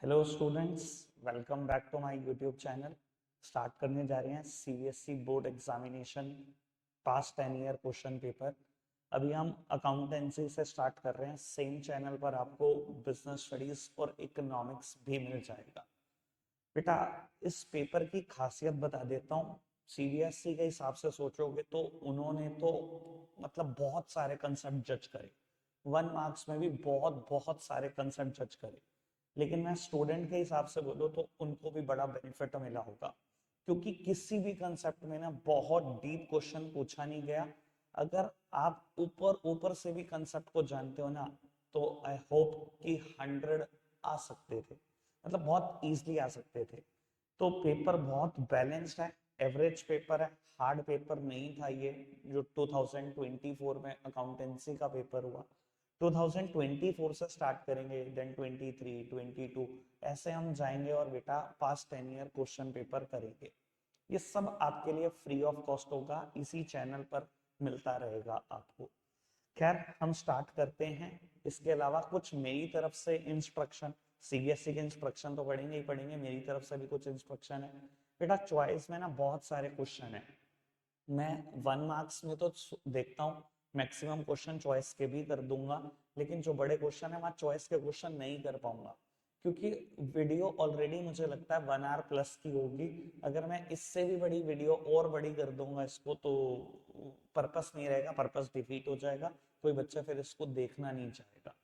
Hello students, welcome back to my YouTube channel. Start करने जा रहे हैं CBSE board examination past 10 year question paper. अभी हम अकाउंटेंसी से स्टार्ट कर रहे हैं। सेम चैनल पर आपको बिजनेस स्टडीज और इकोनॉमिक्स भी मिल जाएगा। बेटा, इस पेपर की खासियत बता देता हूँ। सीबीएसई के हिसाब से सोचोगे तो उन्होंने तो मतलब बहुत सारे कंसेप्ट जज करे। 1 मार्क्स में भी बहुत बहुत सारे कंसेप्ट जज करे। लेकिन मैं स्टूडेंट के हिसाब से बोलूँ तो उनको भी बड़ा बेनिफिट मिला होगा, क्योंकि किसी भी कंसेप्ट में ना बहुत डीप क्वेश्चन पूछा नहीं गया। अगर आप ऊपर ऊपर से भी कंसेप्ट को जानते हो ना, तो आई होप कि 100 आ सकते थे, मतलब बहुत इजीली आ सकते थे। तो पेपर बहुत बैलेंस्ड है, एवरेज पेपर है, हार्ड पेपर नहीं था ये जो 2024 में अकाउंटेंसी का पेपर हुआ। 2024 से स्टार्ट करेंगे, देन 23, 22 ऐसे हम जाएंगे और बेटा पास्ट 10 ईयर क्वेश्चन पेपर करेंगे। ये सब आपके लिए फ्री ऑफ कॉस्ट होगा, इसी चैनल पर मिलता रहेगा आपको। खैर, हम स्टार्ट करते हैं। इसके अलावा कुछ मेरी तरफ से इंस्ट्रक्शन, सीबीएसई के इंस्ट्रक्शन तो पढ़ेंगे ही पढ़ेंगे, मेरी तरफ से भी कुछ इंस्ट्रक्शन है। बेटा, चॉइस में ना बहुत सारे क्वेश्चन है। मैं 1 मार्क्स में तो देखता हूँ मैक्सिमम क्वेश्चन चॉइस के भी कर दूंगा, लेकिन जो बड़े क्वेश्चन है वहाँ चॉइस के क्वेश्चन नहीं कर पाऊंगा, क्योंकि वीडियो ऑलरेडी मुझे लगता है 1 आवर प्लस की होगी। अगर मैं इससे भी बड़ी वीडियो और बड़ी कर दूंगा इसको तो पर्पस नहीं रहेगा, पर्पस डिफीट हो जाएगा, कोई बच्चा फिर इसको देखना नहीं चाहेगा।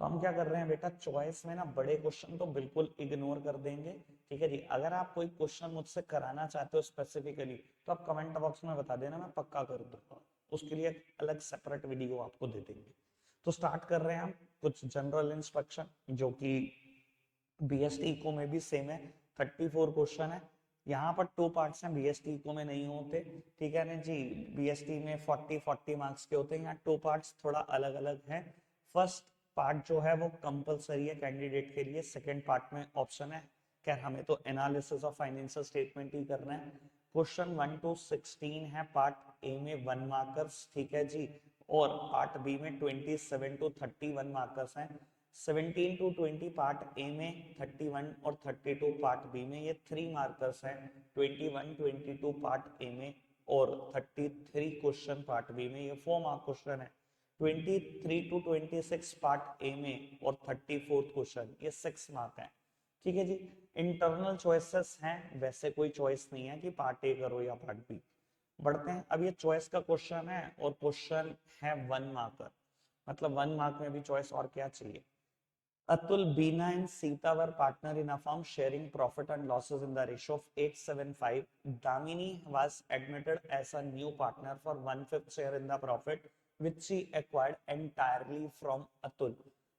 तो हम क्या कर रहे हैं बेटा, चॉइस में ना बड़े क्वेश्चन तो बिल्कुल इग्नोर कर देंगे। ठीक है जी। अगर आप कोई क्वेश्चन मुझसे कराना चाहते हो स्पेसिफिकली, तो आप कमेंट बॉक्स में बता देना, मैं पक्का कर दूंगा। उसके लिए अलग सेपरेट वीडियो आपको दे देंगे। तो स्टार्ट कर रहे हैं हम कुछ जनरल इंस्ट्रक्शन, जो कि बीएसटी इको में भी सेम है। 34 क्वेश्चन है। यहाँ पर 2 पार्ट्स हैं, बीएसटी इको में नहीं होते। ठीक है ना जी। बीएसटी में 40 मार्क्स के होते हैं, यहाँ 2 पार्ट्स थोड़ा अलग अलग हैं। फर्स्ट पार्ट जो है वो कंपलसरी है कैंडिडेट के लिए, सेकंड पार्ट में ऑप्शन है। खैर, हमें तो एनालिसिस ऑफ फाइनेंशियल स्टेटमेंट ही करना है। क्वेश्चन 1 to 16 है पार्ट ए में 1 मार्कर्स, ठीक है जी। और पार्ट बी में 27 to 31 मार्कर्स हैं। 17 to 20 पार्ट ए में, 31 और 32 पार्ट बी में, ये 3 मार्कर्स हैं। 21 22 पार्ट ए में और 33 क्वेश्चन पार्ट बी में, ये 4 मार्क क्वेश्चन है। 23 to 26 पार्ट ए में और 34 क्वेश्चन, ये 6 मार्क है। ठीक है जी। इंटरनल चॉइसेस हैं, वैसे कोई चॉइस नहीं है कि पार्ट ए करो या पार्ट बी। बढ़ते हैं। अब ये चॉइस का क्वेश्चन है और क्वेश्चन है 1 मार्कर, मतलब 1 मार्क में भी चॉइस और क्या चाहिए। Atul, Bina and Sita were partner in a firm sharing profit and losses in the ratio of 875. Damini was admitted as a new partner for 1/5 share in the profit, which she acquired entirely from Atul.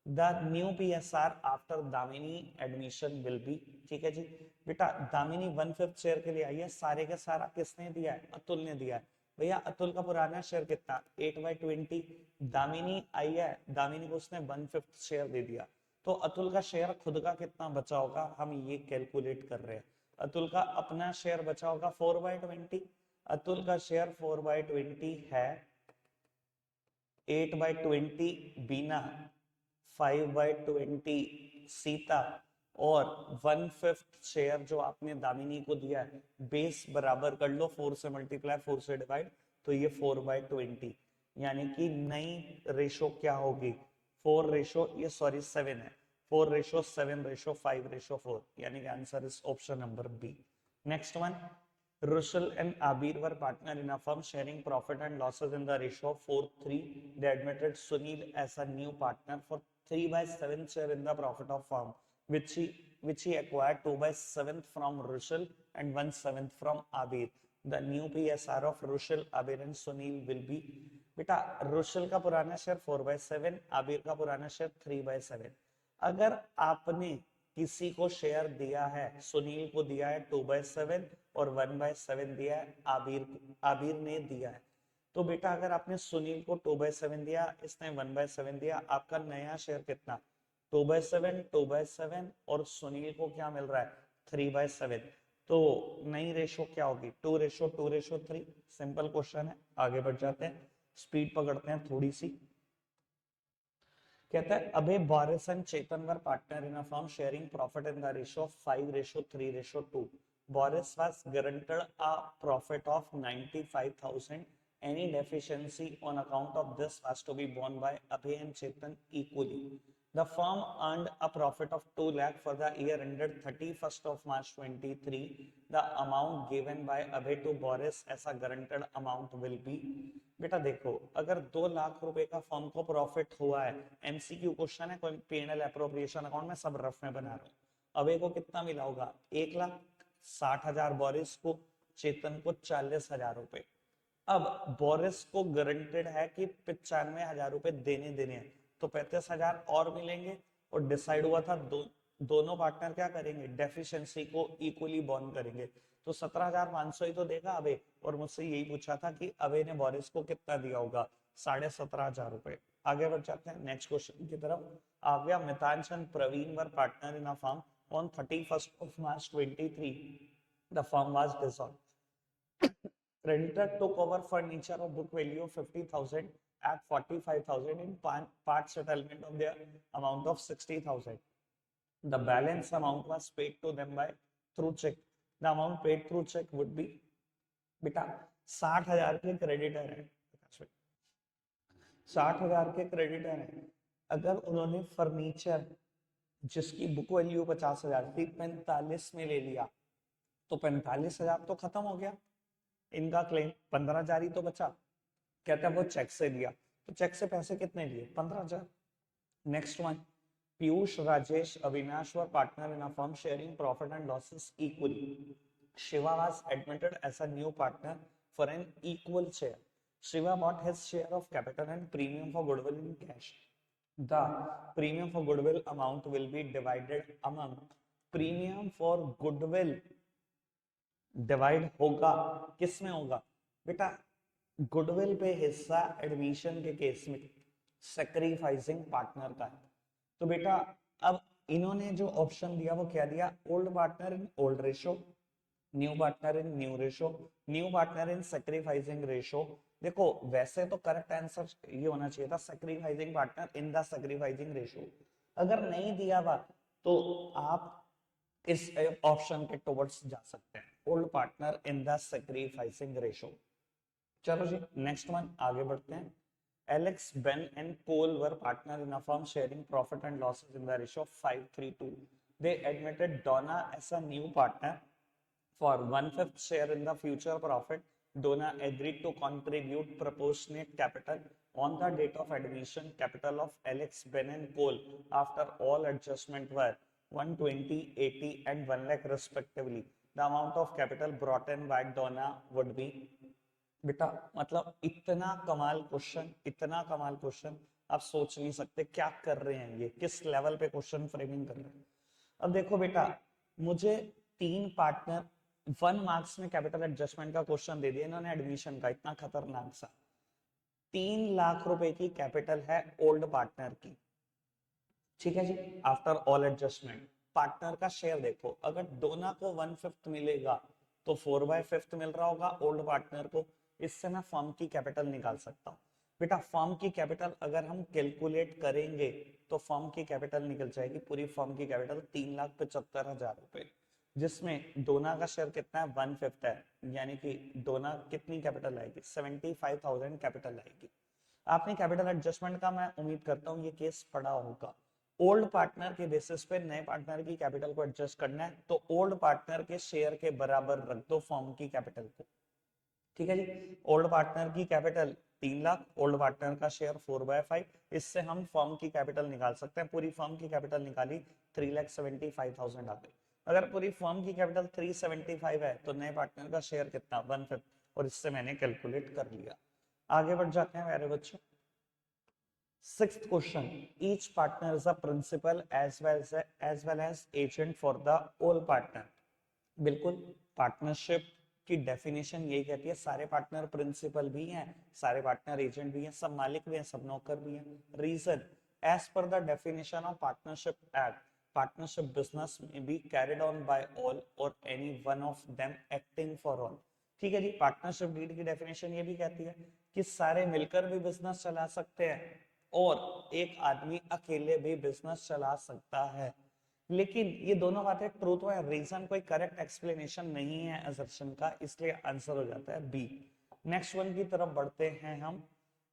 The new PSR after Damini admission will be, ठीक है जी। बेटा, Damini 1/5 share के लिए आई है, सारे का सारा किसने दिया है? अतुल ने दिया है। भैया, अतुल का पुराना शेयर कितना? 8/20। दामिनी आई है, दामिनी को उसने 1/5 शेयर दे दिया, तो अतुल का शेयर खुद का कितना बचा होगा, हम ये कैलकुलेट कर रहे हैं। अतुल का अपना शेयर बचा होगा 4/20। अतुल का शेयर 4/20 है। 8/20 बीना, 5/20 सीता, और 1/5 शेयर जो आपने दामिनी को दिया है। बेस बराबर कर लो, 4 से मल्टीप्लाई, 4 से डिवाइड, तो ये 4/20, यानी कि नई रेशो क्या होगी? 4 रेशो, ये सॉरी 7 है। 4:7:5:4, यानी कि answer is option number B. Next one, Russell and Abir were partner in a firm sharing profit and losses in the ratio of 4:3. They admitted Sunil as a new partner for 3/7 share in the profit of firm, which he acquired 2/7 from Russell and 1/7 from Abir. The new PSR of Russell, Abir and Sunil will be, बेटा, रुशल का पुराना share 4/7, आबिर का पुराना share 3/7। अगर आपने किसी को share दिया है, सुनील को दिया है 2/7 और 1/7 दिया है आबिर, आबिर ने दिया है, तो बेटा अगर आपने सुनील को 2/7 दिया, इसने 1/7 दिया, आपका नया शेयर कितना? 2/7, 2/7, और सुनील को क्या मिल रहा है? 3/7। तो नई रेशो क्या होगी? 2:2:3। सिंपल क्वेश्चन है, आगे बढ़ जाते हैं, स्पीड पकड़ते हैं थोड़ी सी। कहता है अबे Boris and Chetan were partner in a firm sharing profit in the ratio of 5:3:2. Boris was guaranteed a profit of 95,000. Any deficiency on account of this was to be borne by Abhay and Chetan equally. The firm earned a profit of 2 lakh for the year ended 31st of March 23. The amount given by Abhay to Boris as a guaranteed amount will be. बेटा देखो, अगर 2 लाख रुपए का firm को profit हुआ है, MCQ question है, कोई पीएनएल अप्रोप्रिएशन अकाउंट में सब रफ में बना रहा हूं, अबे को कितना मिला होगा? 1,60,000 बोरिस को, चेतन को 40,000 रुपए। अब बोरिस को गारंटेड है कि 95,000 रुपए देने देने हैं, तो 35,000 और मिलेंगे। और डिसाइड हुआ था दोनों पार्टनर क्या करेंगे? डेफिशिएंसी को इक्वली बॉन्ड करेंगे। तो 17,500 ही तो देगा अबे, और मुझसे यही पूछा था कि अबे ने बोरिस को कितना दिया होगा? 17,500 रुपए। आगे बढ़ जाते हैं नेक्स्ट क्वेश्चन की तरफ। Avya, Mitansh and Praveen were partner in a firm on 31st of March 23. The firm was dissolved. Creditor took over furniture of book value of 50,000 at 45,000 in part settlement of their amount of 60,000. The balance amount was paid to them by through check. The amount paid through check would be, बेटा 60,000 के creditor है, 60,000 के creditor है। अगर उन्होंने furniture जिसकी book value 50,000 थी 45 में ले लिया, तो 45,000 तो खत्म हो गया इनका क्लेम, 15,000 ही तो बचा। कहता है वो चेक से दिया, तो चेक से पैसे कितने लिए? 15,000। Next one, Piyush, Rajesh, Avinash were partner in a firm sharing profit and losses equally. Shiva was admitted as a new partner for an equal share. Shiva bought his share of capital and premium for goodwill in cash. The premium for goodwill amount will be divided among premium for goodwill divide होगा किस में होगा? बेटा goodwill पे हिस्सा admission के case में sacrificing partner का है। तो बेटा अब इन्होंने जो ऑप्शन दिया वो क्या दिया? Old partner in old ratio, new partner in new ratio, new partner in sacrificing ratio. देखो वैसे तो करेक्ट आंसर ये होना चाहिए था sacrificing partner in the sacrificing ratio. अगर नहीं दिया हुआ तो आप इस ऑप्शन के टुवर्ड्स जा सकते हैं, old partner in the sacrificing ratio. चलो जी नेक्स्ट वन आगे बढ़ते हैं। Alex, Ben and Cole were partner in a firm sharing profit and losses in the ratio of 5:3:2. They admitted Donna as a new partner for 1/5 share in the future profit. Donna agreed to contribute proportionate capital on the date of admission. Capital of Alex, Ben and Cole after all adjustment were 120, 80 and 1 lakh respectively. The amount of capital brought in by Donna would be, बेटा मतलब इतना कमाल question, इतना कमाल question आप सोच नहीं सकते क्या कर रहे हैं ये, किस लेवल पे क्वेश्चन फ्रेमिंग कर रहे हैं। अब देखो बेटा, मुझे 3 पार्टनर 1 मार्क्स में कैपिटल एडजस्टमेंट का क्वेश्चन दे दिया इन्होंने एडमिशन का, इतना खतरनाक सा। 3 लाख रुपए की कैपिटल है ओल्ड पार्टनर की, ठीक है जी, आफ्टर ऑल एडजस्टमेंट। पार्टनर का शेयर देखो, अगर डोना को 1/5 मिलेगा तो 4/5 मिल रहा होगा ओल्ड पार्टनर को। इससे मैं फर्म की कैपिटल निकाल सकता हूँ। बेटा फर्म की कैपिटल अगर हम कैलकुलेट करेंगे तो फर्म की कैपिटल निकल जाएगी, पूरी फर्म की कैपिटल 3,75,000 रुपए, जिसमें डोना का शेयर कितना है? 1/5 है, यानी कि डोना कितनी कैपिटल आएगी? 75,000 कैपिटल आएगी। आपने कैपिटल एडजस्टमेंट का मैं उम्मीद करता हूँ ये केस पढ़ा होगा। ओल्ड पार्टनर के बेसिस पे नए पार्टनर की कैपिटल को एडजस्ट करना है, तो ओल्ड पार्टनर के शेयर के बराबर रख दो फर्म की कैपिटल को, ठीक है जी। ओल्ड पार्टनर की कैपिटल 3 लाख, ओल्ड पार्टनर का शेयर 4/5, इससे हम फर्म की कैपिटल निकाल सकते हैं। पूरी फर्म की कैपिटल निकाली 3,75,000 आ गई। अगर पूरी फर्म की कैपिटल 375 है तो नए पार्टनर का शेयर कितना? 1/5, और इससे मैंने कैलकुलेट कर लिया। आगे बढ़ जाते हैं मेरे बच्चों। 6th question, each partner is a principal as well as agent for the all partner. बिल्कुल, पार्टनरशिप की डेफिनेशन यही कहती है सारे पार्टनर प्रिंसिपल भी हैं, सारे पार्टनर एजेंट भी हैं, सब मालिक भी हैं, सब नौकर भी हैं। Reason, as per the definition of partnership act, partnership business में be carried on by all और any one of them acting for all. ठीक है जी, पार्टनरशिप डीड की डेफिनेशन ये भी कहती है कि सारे मिलकर भी बिजनेस चला सकते हैं और एक आदमी अकेले भी बिजनेस चला सकता है। लेकिन ये दोनों बातें ट्रूथ है, रीजन कोई करेक्ट एक्सप्लेनेशन नहीं है असर्शन का, इसलिए आंसर हो जाता है बी। नेक्स्ट वन की तरफ बढ़ते हैं हम।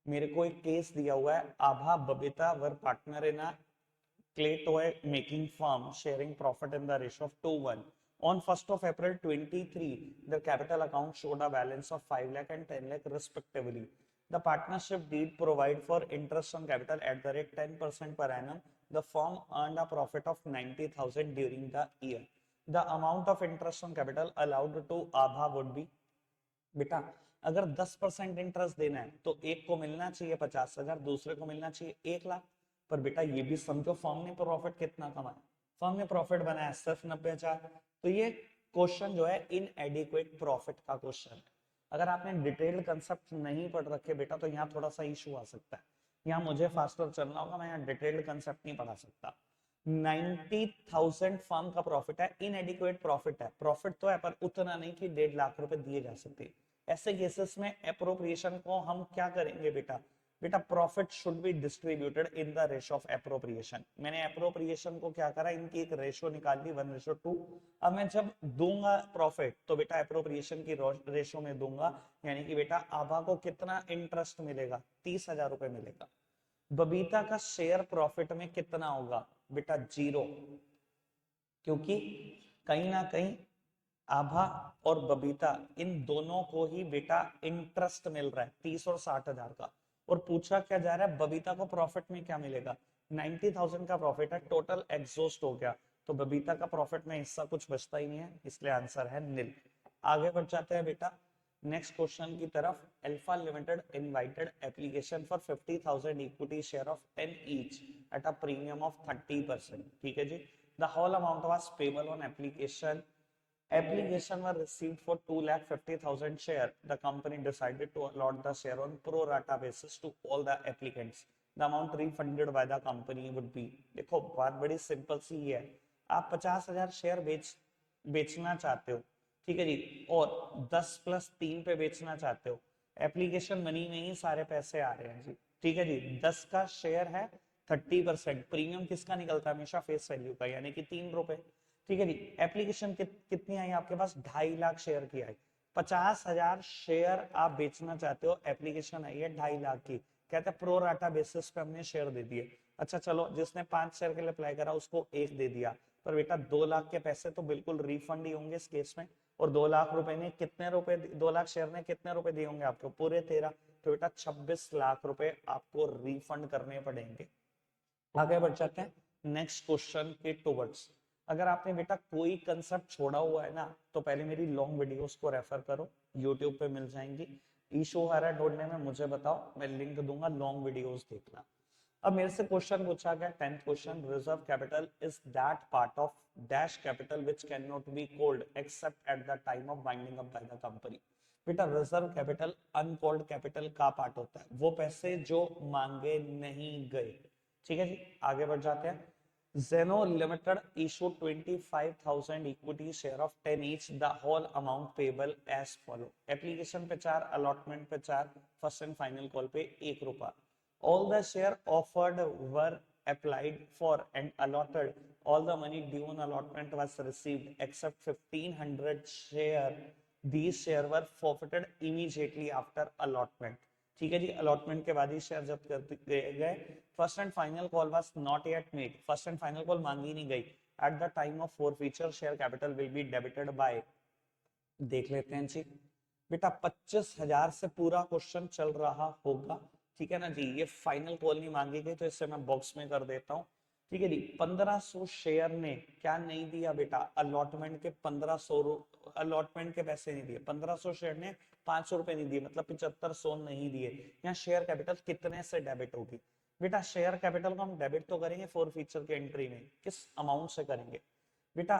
मेरे को एक केस दिया हुआ है, Abha Babita were partner in a clay toy making firm sharing profit in the ratio of 2:1. On 1st of April 23, their capital account showed a balance of 5 lakh and 10 lakh respectively. The partnership deed provide for interest on capital at the rate 10% per annum. The firm earned a profit of 90,000 during the year. The amount of interest on capital allowed to Abha would be, बेटा अगर 10% interest देना है तो एक को मिलना चाहिए 50,000, दूसरे को मिलना चाहिए 1 लाख। पर बेटा ये भी समझो फर्म ने प्रॉफिट कितना कमाया, फर्म ने प्रॉफिट बनाया सिर्फ 90,000। तो ये क्वेश्चन जो है इनएडिक्वेट प्रॉफिट का क्वेश्चन है। अगर आपने डिटेल्ड कंसेप्ट नहीं पढ़ रखे बेटा तो यहाँ थोड़ा सा इशू आ सकता है। यहाँ मुझे फास्टर चलना होगा, मैं यहाँ डिटेल्ड कंसेप्ट नहीं पढ़ा सकता। 90,000 फर्म का प्रॉफिट है, इनएडिक्वेट प्रॉफिट है, प्रॉफिट तो है पर उतना नहीं कि 1.5 लाख रुपए दिए जा सकते। ऐसे केसेस में एप्रोप्रिएशन को हम क्या करेंगे बेटा, बेटा profit should be distributed in the ratio of appropriation. मैंने एप्रोप्रिएशन को क्या करा, इनकी एक रेशो निकाल ली 1:2। अब मैं जब दूंगा प्रॉफिट तो बेटा एप्रोप्रिएशन की रेशो में दूंगा, यानी कि बेटा आभा को कितना इंटरेस्ट मिलेगा, 30,000 रुपए मिलेगा। बबीता का शेयर प्रॉफिट में कितना होगा बेटा, 0, क्योंकि कहीं ना कहीं आभा और बबीता इन दोनों को ही बेटा इंटरेस्ट मिल रहा है 30 और 60,000 का। और पूछा क्या जा रहा है, बबीता को प्रॉफिट में क्या मिलेगा, 90,000 का प्रॉफिट है, टोटल एग्जॉस्ट हो गया, तो बबीता का प्रॉफिट में हिस्सा कुछ बचता ही नहीं है, इसलिए आंसर है नील। आगे बढ़ जाते हैं बेटा नेक्स्ट क्वेश्चन की तरफ। Alpha limited invited application for 50,000 equity share of 10 each at a premium of 30%। ठीक है जी। The whole amount was payable on application. Application were received for 2,50,000 share. The company decided to allot the share on pro rata basis to all the applicants. The amount refunded by the company would be, देखो बात बड़ी simple सी है, आप 50,000 share बेचना चाहते हो, ठीक है जी, और 10+3 पे बेचना चाहते हो। एप्लीकेशन मनी में ही सारे पैसे आ रहे हैं जी, ठीक है जी। 10 का शेयर है, 30%, प्रीमियम किसका निकलता है हमेशा, फेस वैल्यू का, यानी कि 3 रुपए। ठीक है जी। एप्लीकेशन कितनी आई आपके पास, 2.5 लाख शेयर की आई। 50,000 शेयर आप बेचना चाहते हो, एप्लीकेशन आई है 2.5 लाख की, कहते हैं प्रो राटा बेसिस पे हमने शेयर दे दिए। अच्छा चलो, जिसने 5 शेयर के लिए अप्लाई करा उसको 1 दे दिया, पर बेटा 2 लाख के पैसे तो बिल्कुल रिफंड ही होंगे इस केस में। और 2 लाख रुपए ने कितने रुपए, 2 लाख शेयर ने कितने रुपए दिए होंगे आपको, पूरे 13, तो बेटा 26 लाख रुपए आपको रिफंड करने पड़ेंगे। आगे बढ़ जाते हैं नेक्स्ट क्वेश्चन के टुवर्ड्स। अगर आपने बेटा कोई कंसेप्ट छोड़ा हुआ है ना, तो पहले मेरी लॉन्ग वीडियोस को रेफर करो, यूट्यूब पे मिल जाएंगी। इशू आ रहा है ढूंढने में मुझे बताओ, मैं लिंक दूंगा, लॉन्ग वीडियोस देखना। अब मेरे से क्वेश्चन पूछा गया 10th question, reserve capital is that part of dash capital which can not be called excerpt at the time of winding up by the company. बेटा रिजर्व कैपिटल अनकॉल्ड कैपिटल का part होता है, वो पैसे जो मांगे नहीं गए। ठीक है जी। आगे बढ़ जाते हैं। Zeno Limited issued 25,000 equity share of 10 each, the whole amount payable as follow. Application पे 4, allotment पे 4, first and final call पे 1 रुपया। All the share offered were applied for and allotted. All the money due on allotment was received except 1,500 share. These share were forfeited immediately after allotment. ठीक है जी। Allotment के बाद ही share जब्त कर दिए गए। First and final call was not yet made, first and final call मांगी नहीं गई। At the time of forfeiture share capital will be debited bye, देख लेते हैं जी बेटा 25,000 से पूरा क्वेश्चन चल रहा होगा, ठीक है ना जी। ये फाइनल कॉल नहीं मांगी गई तो इसे मैं बॉक्स में कर देता हूँ, ठीक है जी। 1500 शेयर ने क्या नहीं दिया बेटा, अलॉटमेंट के 1500 अलॉटमेंट के पैसे नहीं दिए, 1500 शेयर ने 500 रुपए नहीं दिए, मतलब 7500 नहीं दिए। यहाँ शेयर कैपिटल कितने से डेबिट होगी बेटा, शेयर कैपिटल को हम डेबिट तो करेंगे फॉर फ्यूचर के एंट्री में, किस अमाउंट से करेंगे बेटा,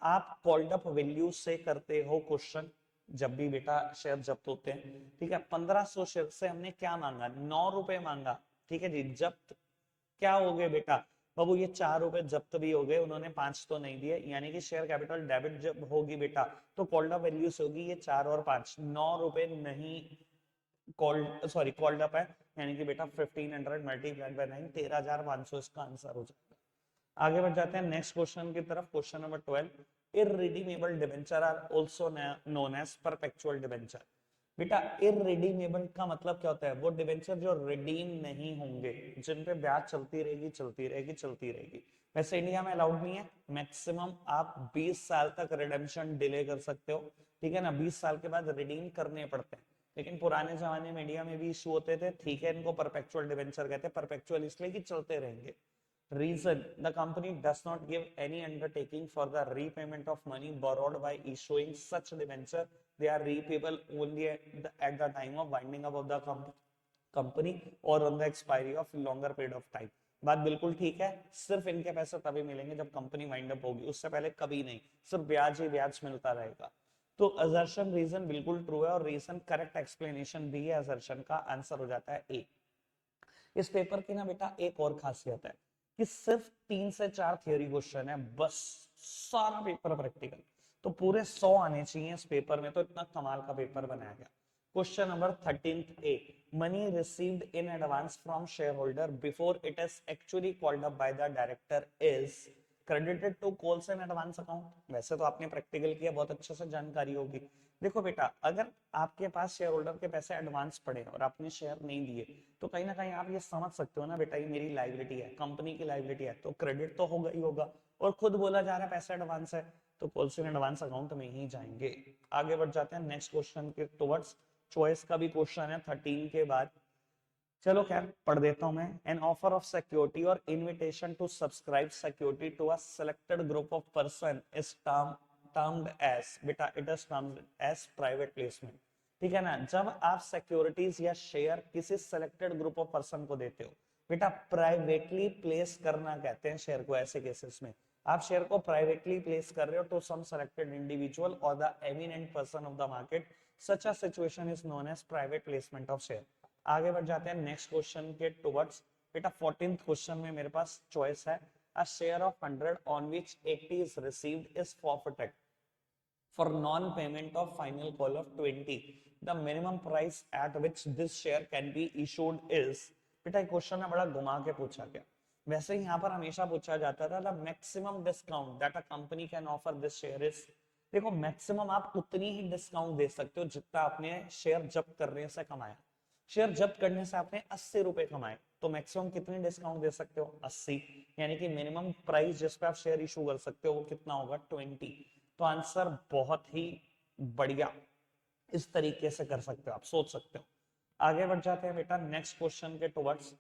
आप कॉल्ड अप वैल्यू से करते हो क्वेश्चन जब भी बेटा शेयर जब्त होते हैं, ठीक है। 1500 शेयर से हमने क्या मांगा, 9 रुपए मांगा, ठीक है जी। जब्त क्या हो गए बेटा, बाबू ये 4 रुपए जब्त भी हो गए, उन्होंने 5 तो नहीं दिए, यानी कि शेयर कैपिटल डेबिट जब होगी बेटा तो कॉल्ड अप वैल्यू से होगी ये 4 और 5, 9 रुपए नहीं कॉल्ड, सॉरी कॉल्ड अप है, यानी कि बेटा 1500 मल्टीप्लाइड बाय 9, 13,500 इसका आंसर हो जाएगा। आगे बढ़ जाते हैं नेक्स्ट क्वेश्चन की तरफ। Question number 12, irredeemable debenture are also known as perpetual debenture. बेटा इररिडीमेबल का मतलब क्या होता है? वो डिबेंचर जो रिडीम नहीं होंगे, जिन पे ब्याज चलती रहेगी चलती रहेगी चलती रहेगी। वैसे इंडिया में अलाउड नहीं है, मैक्सिमम आप 20 साल तक रिडेम्पशन डिले कर सकते हो, ठीक है ना, 20 साल के बाद रिडीम करने पड़ते हैं। लेकिन पुराने जमाने में इंडिया में भी इशू होते थे, ठीक है, इनको परपेचुअल डिबेंचर कहते हैं। परपेचुअल इसलिए कि चलते रहेंगे। Reason, the company does not give any undertaking for the repayment of money borrowed by issuing such debenture. They are repayable only at the time of winding up of the company or on the expiry of longer period of time. बात बिल्कुल ठीक है, सिर्फ इनके पैसे तभी मिलेंगे जब कंपनी वाइंड अप होगी, उससे पहले कभी नहीं, सिर्फ ब्याज ही ब्याज मिलता रहेगा। तो असर्शन रीजन बिल्कुल ट्रू है और रीजन करेक्ट एक्सप्लेनेशन भी है, असर्शन का आंसर हो जाता है ए। इस पेपर की ना बेटा एक और खासियत है कि सिर्फ 3 से 4 थियोरी क्वेश्चन है बस, सारा पेपर प्रैक्टिकल। तो पूरे 100 आने चाहिए इस पेपर में, तो इतना कमाल का पेपर बनाया गया। Question number 13 A, money received in advance from share holder before it is actually called up by the director is credited to calls and advance account. वैसे तो आपने प्रैक्टिकल किया, बहुत अच्छे से जानकारी होगी। देखो बेटा, अगर आपके पास शेयर होल्डर के पैसे एडवांस पड़े और आपने शेयर नहीं दिए, तो कहीं ना कहीं आप ये समझ सकते हो ना बेटा, ये मेरी लायबिलिटी है, कंपनी की लायबिलिटी है, तो क्रेडिट तो होगा ही होगा। और खुद बोला जा रहा है पैसा एडवांस है, तो कॉल्स एंड एडवांस अकाउंट में ही जाएंगे। आगे बढ़ जाते हैं नेक्स्ट क्वेश्चन के टुवर्ड्स। चॉइस का भी क्वेश्चन है 13 के बाद। चलो खैर पढ़ देता हूं मैं। एन ऑफर ऑफ सिक्योरिटी और invitation to subscribe security to a selected group of person is termed as, बेटा it is termed as private placement. ठीक है ना, जब आप सिक्योरिटीज या शेयर किसी सिलेक्टेड ग्रुप ऑफ पर्सन को देते हो, बेटा प्राइवेटली प्लेस करना कहते हैं शेयर को। ऐसे केसेस में आप शेयर को प्राइवेटली प्लेस कर रहे हो टू सम सिलेक्टेड इंडिविजुअल और the eminent person of the market, such a situation is known as private placement of share. आगे बढ़ जाते हैं नेक्स्ट क्वेश्चन के टुवर्ड्स। बेटा 14th क्वेश्चन में मेरे पास चॉइस है, a share of 100 on which 80 is received is forfeited for non payment of final call of 20, the minimum price at which this share can be issued is. बेटा question है, बड़ा घुमा के पूछा गया। वैसे ही यहाँ पर हमेशा पूछा जाता था the maximum discount that a company can offer this share is. देखो मैक्सिमम आप उतनी ही डिस्काउंट दे सकते हो जितना आपने शेयर जब्त करने से कमाया। शेयर जब्त करने से आपने 80 रुपए कमाए, तो मैक्सिमम कितनी डिस्काउंट दे सकते हो? 80। यानी कि मिनिमम प्राइस जिस पे आप शेयर इशू कर सकते हो वो कितना होगा? 20। तो आंसर बहुत ही बढ़िया, इस तरीके से कर सकते हो, आप सोच सकते हो। आगे बढ़ जाते हैं बेटा नेक्स्ट क्वेश्चन के टुवर्ड्स।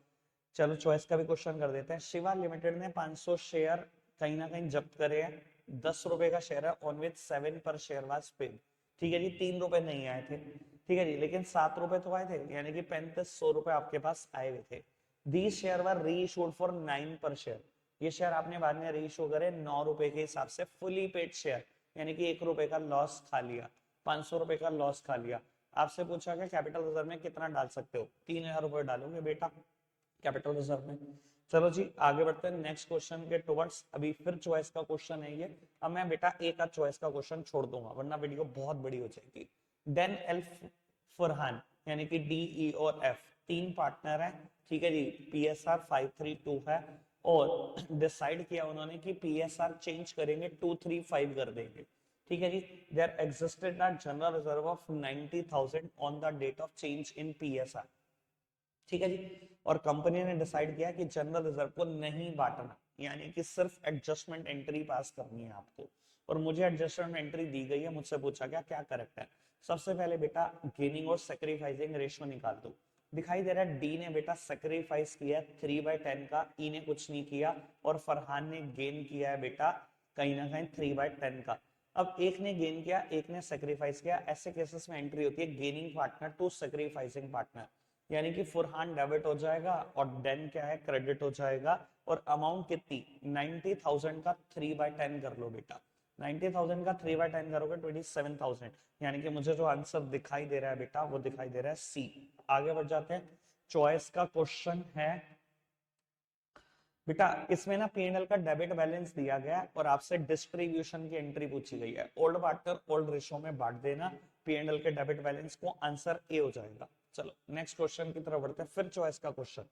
चलो चॉइस का भी क्वेश्चन कर देते हैं। शिवा लिमिटेड ने 500 शेयर कहीं ना कहीं जब्त करे हैं, 10 रुपए का शेयर है, ऑन विच 7 पर शेयर वाज पेड। ठीक है जी, 3 रुपए नहीं आए थे, ठीक है जी, लेकिन 7 रुपए तो आए थे, यानी कि 3500 रुपए आपके पास आए हुए थे। दीज शेयर वर री इशूड फॉर 9 पर शेयर। ये शेयर आपने बाद में री इशू करे 9 रुपए के हिसाब से, फुली पेड शेयर, यानी कि 1 रुपए का लॉस खा लिया, 500 रुपए का लॉस खा लिया। आपसे पूछा गया कैपिटल रिजर्व में कितना डाल सकते हो? 3000 रुपए डालोगे बेटा कैपिटल रिजर्व में। चलो जी आगे बढ़ते हैं नेक्स्ट क्वेश्चन के टुवर्ड्स। अभी फिर चॉइस का क्वेश्चन है ये। अब मैं बेटा एक आध चॉइस का क्वेश्चन छोड़ दूंगा वरना वीडियो बहुत बड़ी हो जाएगी। डेन एल फरहान यानी कि डी ई और एफ 3 पार्टनर है, ठीक है जी, पीएसआर 532 है, और डिसाइड किया उन्होंने कि पीएसआर चेंज करेंगे 235 कर देंगे। ठीक है जी, there existed a general reserve of 90,000 on the date of change in PSR. ठीक है जी, और कंपनी ने डिसाइड किया कि जनरल रिजर्व को नहीं बांटना, यानी कि सिर्फ एडजस्टमेंट एंट्री पास करनी है आपको। और मुझे एडजस्टमेंट एंट्री दी गई है, मुझसे पूछा गया क्या करेक्ट है। सबसे पहले बेटा गेनिंग और सेक्रीफाइसिंग रेशियो निकाल दो। दिखाई दे रहा है डी ने बेटा सेक्रीफाइस किया 3/10 का, ई ने कुछ नहीं किया, और फरहान ने गेन किया है बेटा कहीं ना कहीं 3/10 का। अब एक ने गेन किया, एक ने सेक्रीफाइस किया, ऐसे केसेस में एंट्री होती है gaining partner to sacrificing partner, यानी कि फरहान डेबिट हो जाएगा और डेन क्या है? क्रेडिट हो जाएगा। और अमाउंट कितनी? 90,000 का 3/10 कर लो बेटा, 90,000 का 3/10 करोगे 27,000, यानी कि मुझे जो आंसर दिखाई दे रहा है बेटा वो दिखाई दे रहा है सी। आगे बढ़ जाते हैं, चॉइस का क्वेश्चन है बेटा इसमें ना P&L का डेबिट बैलेंस दिया गया है और आपसे डिस्ट्रीब्यूशन की एंट्री पूछी गई है। ओल्ड पार्टनर ओल्ड रेशो में बांट देना P&L के डेबिट बैलेंस को, आंसर ए हो जाएगा। चलो नेक्स्ट क्वेश्चन की तरफ बढ़ते हैं, फिर चॉइस का क्वेश्चन।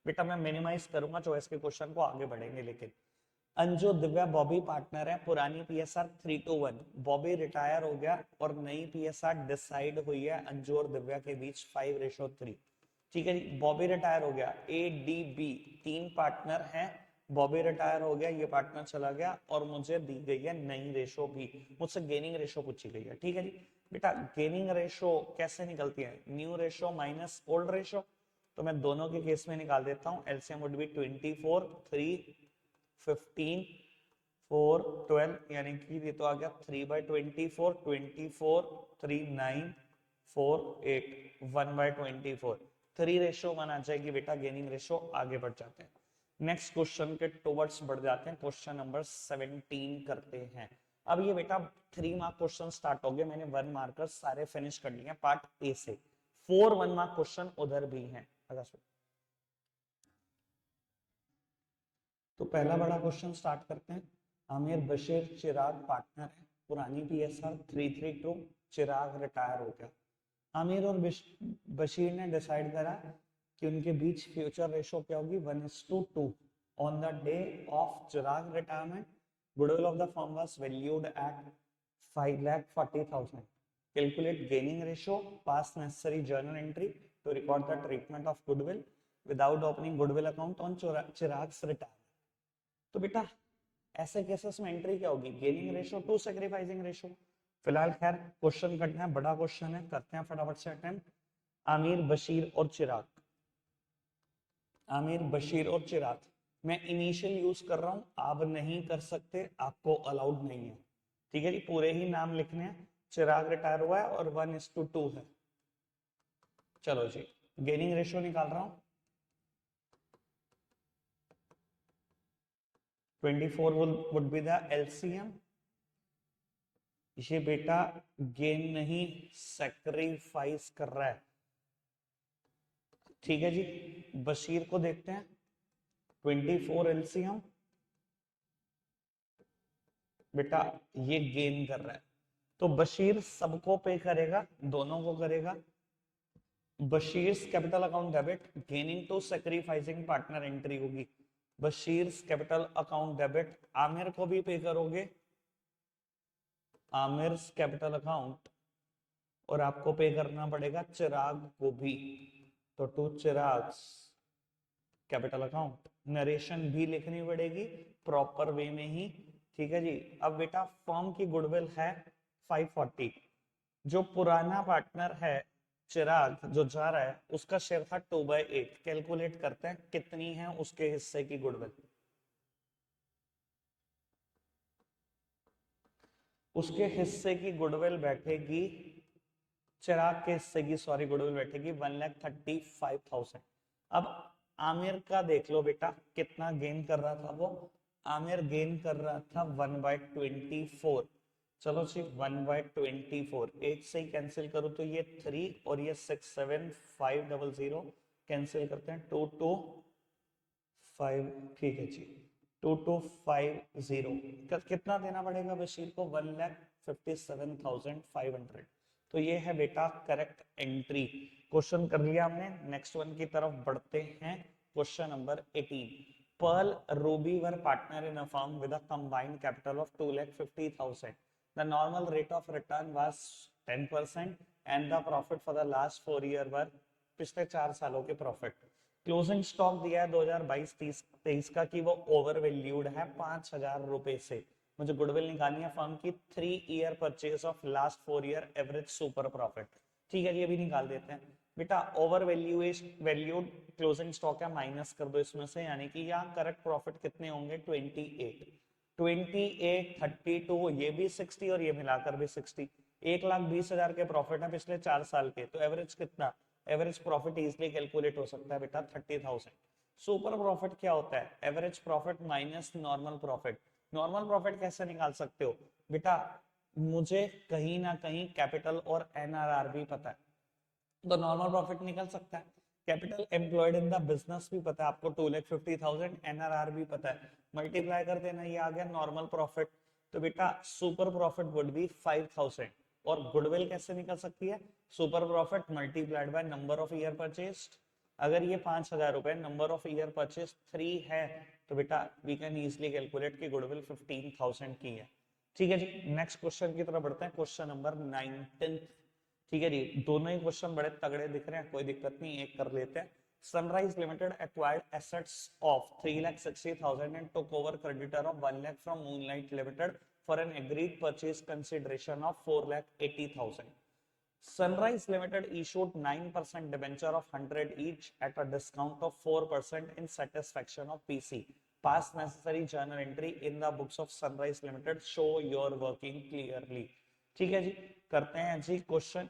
बेटा मैं मिनिमाइज करूंगा चॉइस के क्वेश्चन को, आगे बढ़ेंगे। लेकिन अंजू दिव्या बॉबी पार्टनर है, पुरानी PSR 3:1, बॉबी रिटायर हो गया और नई PSR डिसाइड हुई है अंजू और दिव्या के बीच 5:3। ठीक है जी, बॉबी रिटायर हो गया, ADB 3 पार्टनर हैं, बॉबी रिटायर हो गया, ये पार्टनर चला गया और मुझे दी गई है नई रेशो भी, मुझसे गेनिंग रेशो पूछी गई है। ठीक है जी बेटा, गेनिंग रेशो कैसे निकलती है, new ratio minus old ratio. तो मैं दोनों के केस में निकाल देता हूं, एलसीएम वुड बी 24 3 15 4 12, यानी कि ये तो आ गया 3/24, 24 3 9 4 8 1/24, 3:1 आ जाएगी बेटा गेनिंग रेशो। आगे बढ़ जाते हैं, नेक्स्ट क्वेश्चन के टुवर्ड्स बढ़ जाते हैं, क्वेश्चन नंबर 17 करते हैं। अब ये बेटा 3 मार्क क्वेश्चन स्टार्ट हो गए, मैंने 1 मार्कर सारे फिनिश कर लिए पार्ट ए से, 4 1 मार्क क्वेश्चन उधर भी हैं। तो पहला बड़ा क्वेश्चन स्टार्ट करते हैं। आमिर बशीर चिराग पार्टनर है, पुरानी PSR 332, चिराग रिटायर हो गया। आमिर और बशीर ने डिसाइड करा कि उनके बीच फ्यूचर रेशो क्या होगी, 1:2। On the day of Chirag retirement, goodwill of the firm was valued at 5,40,000। Calculate gaining ratio, pass necessary journal entry to record the treatment of goodwill without opening goodwill account on Chirag's retirement. तो बेटा ऐसे cases में entry क्या होगी, gaining ratio to sacrificing ratio. फिलहाल खैर question करना है, बड़ा क्वेश्चन है, करते हैं फटाफट से अटेम्प्ट। आमिर बशीर और चिराग, आमिर बशीर और चिराग, मैं इनिशियल यूज कर रहा हूं, आप नहीं कर सकते, आपको अलाउड नहीं है। ठीक है जी, पूरे ही नाम लिखने हैं। चिराग रिटायर हुआ है और 1:2 है। चलो जी, गेनिंग रेशो निकाल रहा हूं, 24 would be the LCM। ये बेटा गेन नहीं सैक्रिफाइस कर रहा है। ठीक है जी, बशीर को देखते हैं, 24 LCM, बेटा ये गेन कर रहा है, तो बशीर सबको पे करेगा, दोनों को करेगा। Bashir capital account debit, gaining to sacrificing partner entry होगी, Bashir capital account debit, Aamir को भी पे करोगे, आमिर कैपिटल अकाउंट, और आपको पे करना पड़ेगा चिराग को भी, तो to Chirag capital account. Narration भी लिखनी पड़ेगी प्रॉपर वे में ही। ठीक है जी, अब बेटा फर्म की गुडविल है 540, जो पुराना पार्टनर है चिराग जो जा रहा है, उसका शेयर था 2/8। कैलकुलेट करते हैं कितनी है उसके हिस्से की गुडविल। उसके हिस्से की गुडविल बैठेगी, चिराग के हिस्से की सॉरी गुडविल बैठेगी 1,35,000। अब आमिर का देख लो बेटा कितना गेन कर रहा था वो, आमिर गेन कर रहा था 1/24। चलो जी 1/24, 8 से ही कैंसिल करो तो ये 3 और ये 67500 कैंसिल करते हैं, 225, ठीक है जी 2250। कितना देना पड़ेगा बशीर को, 1,57,500। तो ये है बेटा करेक्ट एंट्री। क्वेश्चन कर लिया हमने, नेक्स्ट वन की तरफ बढ़ते हैं। Question number 18, Pearl Ruby were partner in a firm with a combined capital of 2,50,000. The normal rate of return was 10% and the profit for the last 4 year were पिछले 4 सालों के प्रॉफिट। क्लोजिंग स्टॉक दिया है 2022-23 का कि वो over valued है 5,000 रुपए से। मुझे गुडविल निकालनी है फर्म की 3 year purchase of last 4 year average super profit. ठीक है ये भी निकाल देते हैं बेटा। ओवर वैल्यूड क्लोजिंग स्टॉक है, माइनस कर दो इसमें से, यानी कि यहाँ करेक्ट प्रॉफिट कितने होंगे 28, 32, ये भी 60 और ये मिलाकर भी 60। 1,20,000 के प्रॉफिट है पिछले 4 साल के, तो एवरेज कितना, एवरेज प्रॉफिट इजीली कैलकुलेट हो सकता है बेटा 30,000। सुपर प्रॉफिट क्या होता है, average profit minus normal profit. Normal profit कैसे निकाल सकते हो बेटा, मुझे कहीं ना कहीं कैपिटल और NRR भी पता है, तो नॉर्मल प्रॉफिट निकल सकता है। Capital employed in the business भी पता है आपको 2,50,000, एनआरआर भी पता है, मल्टीप्लाई कर देना, ये आ गया नॉर्मल प्रॉफिट। तो बेटा सुपर प्रॉफिट वुड बी 5,000। और गुडविल कैसे निकल सकती है? Super profit multiplied by number of year purchased. अगर ये 5,000 रुपए, नंबर ऑफ ईयर परचेज 3 है, तो बेटा वी कैन इजीली कैलकुलेट कि गुडविल 15,000 की है। ठीक है जी, नेक्स्ट क्वेश्चन की तरफ बढ़ते हैं, क्वेश्चन नंबर 19। ठीक है जी, दोनों ही क्वेश्चन बड़े तगड़े दिख रहे हैं, कोई दिक्कत नहीं, एक कर लेते हैं। Sunrise limited acquired assets of 3,60,000 and took over creditor of 1 lakh from Moonlight Limited for an agreed purchase consideration of 4,80,000. Sunrise Limited issued 9% debenture of 100 each at a discount of 4% in satisfaction of PC. Pass necessary journal entry in the books of Sunrise Limited. Show your working clearly. ठीक है जी, करते हैं जी question.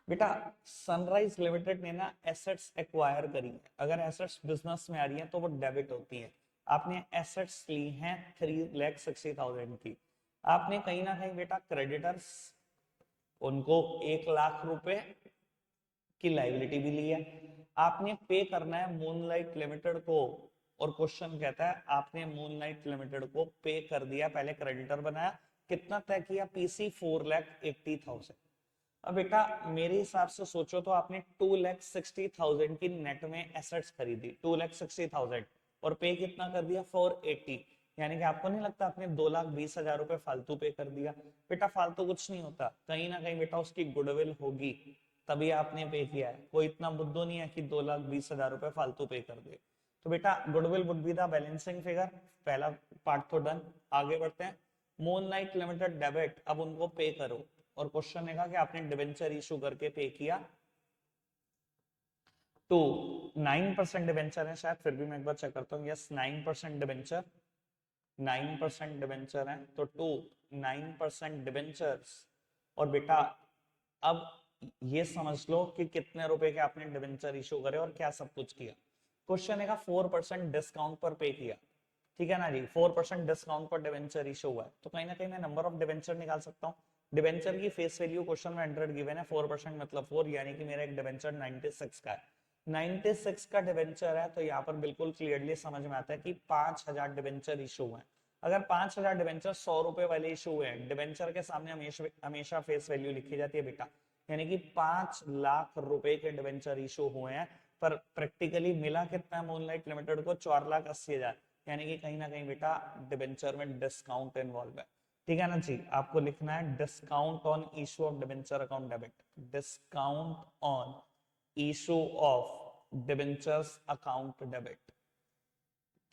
बेटा sunrise limited ने ना assets acquire करी है, अगर एसेट्स बिजनेस में आ रही हैं तो वो डेबिट होती है। आपने एसेट्स ली हैं 3,60,000 की, आपने कहीं ना कहीं बेटा क्रेडिटर्स उनको 1 लाख रुपए की लाइबिलिटी भी ली है, आपने पे करना है मूनलाइट लिमिटेड को। और क्वेश्चन कहता है आपने मूनलाइट लिमिटेड को पे कर दिया, पहले क्रेडिटर बनाया, कितना तय किया? पीसी 4,80,000। अब बेटा मेरे हिसाब से सोचो तो आपने 2,60,000 की नेट में एसेट्स खरीदी, 2,60,000, और पे कितना कर दिया? 480। यानी कि आपको नहीं लगता आपने 2,20,000 रुपए फालतू पे कर दिया? बेटा फालतू कुछ नहीं होता, कहीं ना कहीं बेटा उसकी गुडविल होगी, तभी आपने पे किया है। कोई इतना बुद्धू नहीं है कि 2,20,000 रुपए फालतू पे कर दे। तो बेटा goodwill would be the balancing figure, पहला पार्ट तो डन। आगे बढ़ते हैं, मूनलाइट लिमिटेड डेबिट, अब उनको पे करो। और क्वेश्चन है कि आपने डिबेंचर इशू करके पे किया तो 9% डिबेंचर है शायद, फिर भी मैं एक बार चेक करता हूँ। यस 9% डिबेंचर, 9% डिबेंचर है, तो 9% डिबेंचर्स। और बेटा अब ये समझ लो कि कितने रुपए के आपने डिबेंचर इशू करे और क्या सब कुछ किया। क्वेश्चन है 4% डिस्काउंट पर पे किया, ठीक है ना जी, 4% डिस्काउंट पर डिबेंचर इशू हुआ है, तो कहीं ना कहीं मैं नंबर ऑफ डिबेंचर निकाल सकता हूँ। डिबेंचर की फेस वैल्यू क्वेश्चन में 100 गिवन है, 4% मतलब 4, यानी कि मेरा एक डिबेंचर 96 का है। 96 का डिबेंचर है, तो यहाँ पर बिल्कुल क्लियरली समझ में आता है कि 5,000 डिबेंचर इशू हुए। अगर 5,000 डिबेंचर 100 रुपए वाले इशू हुए हैं, डिबेंचर के सामने हमेशा फेस वैल्यू लिखी जाती है बेटा, यानी कि 5 लाख रुपए के डिबेंचर इशू हुए हैं, पर प्रैक्टिकली मिला कितना मूनलाइट लिमिटेड को? 4,80,000, यानी कि कहीं ना कहीं बेटा डिबेंचर में डिस्काउंट इन्वॉल्व है। ठीक है ना जी, आपको लिखना है discount on issue of debenture account debit, discount on issue of debentures account debit.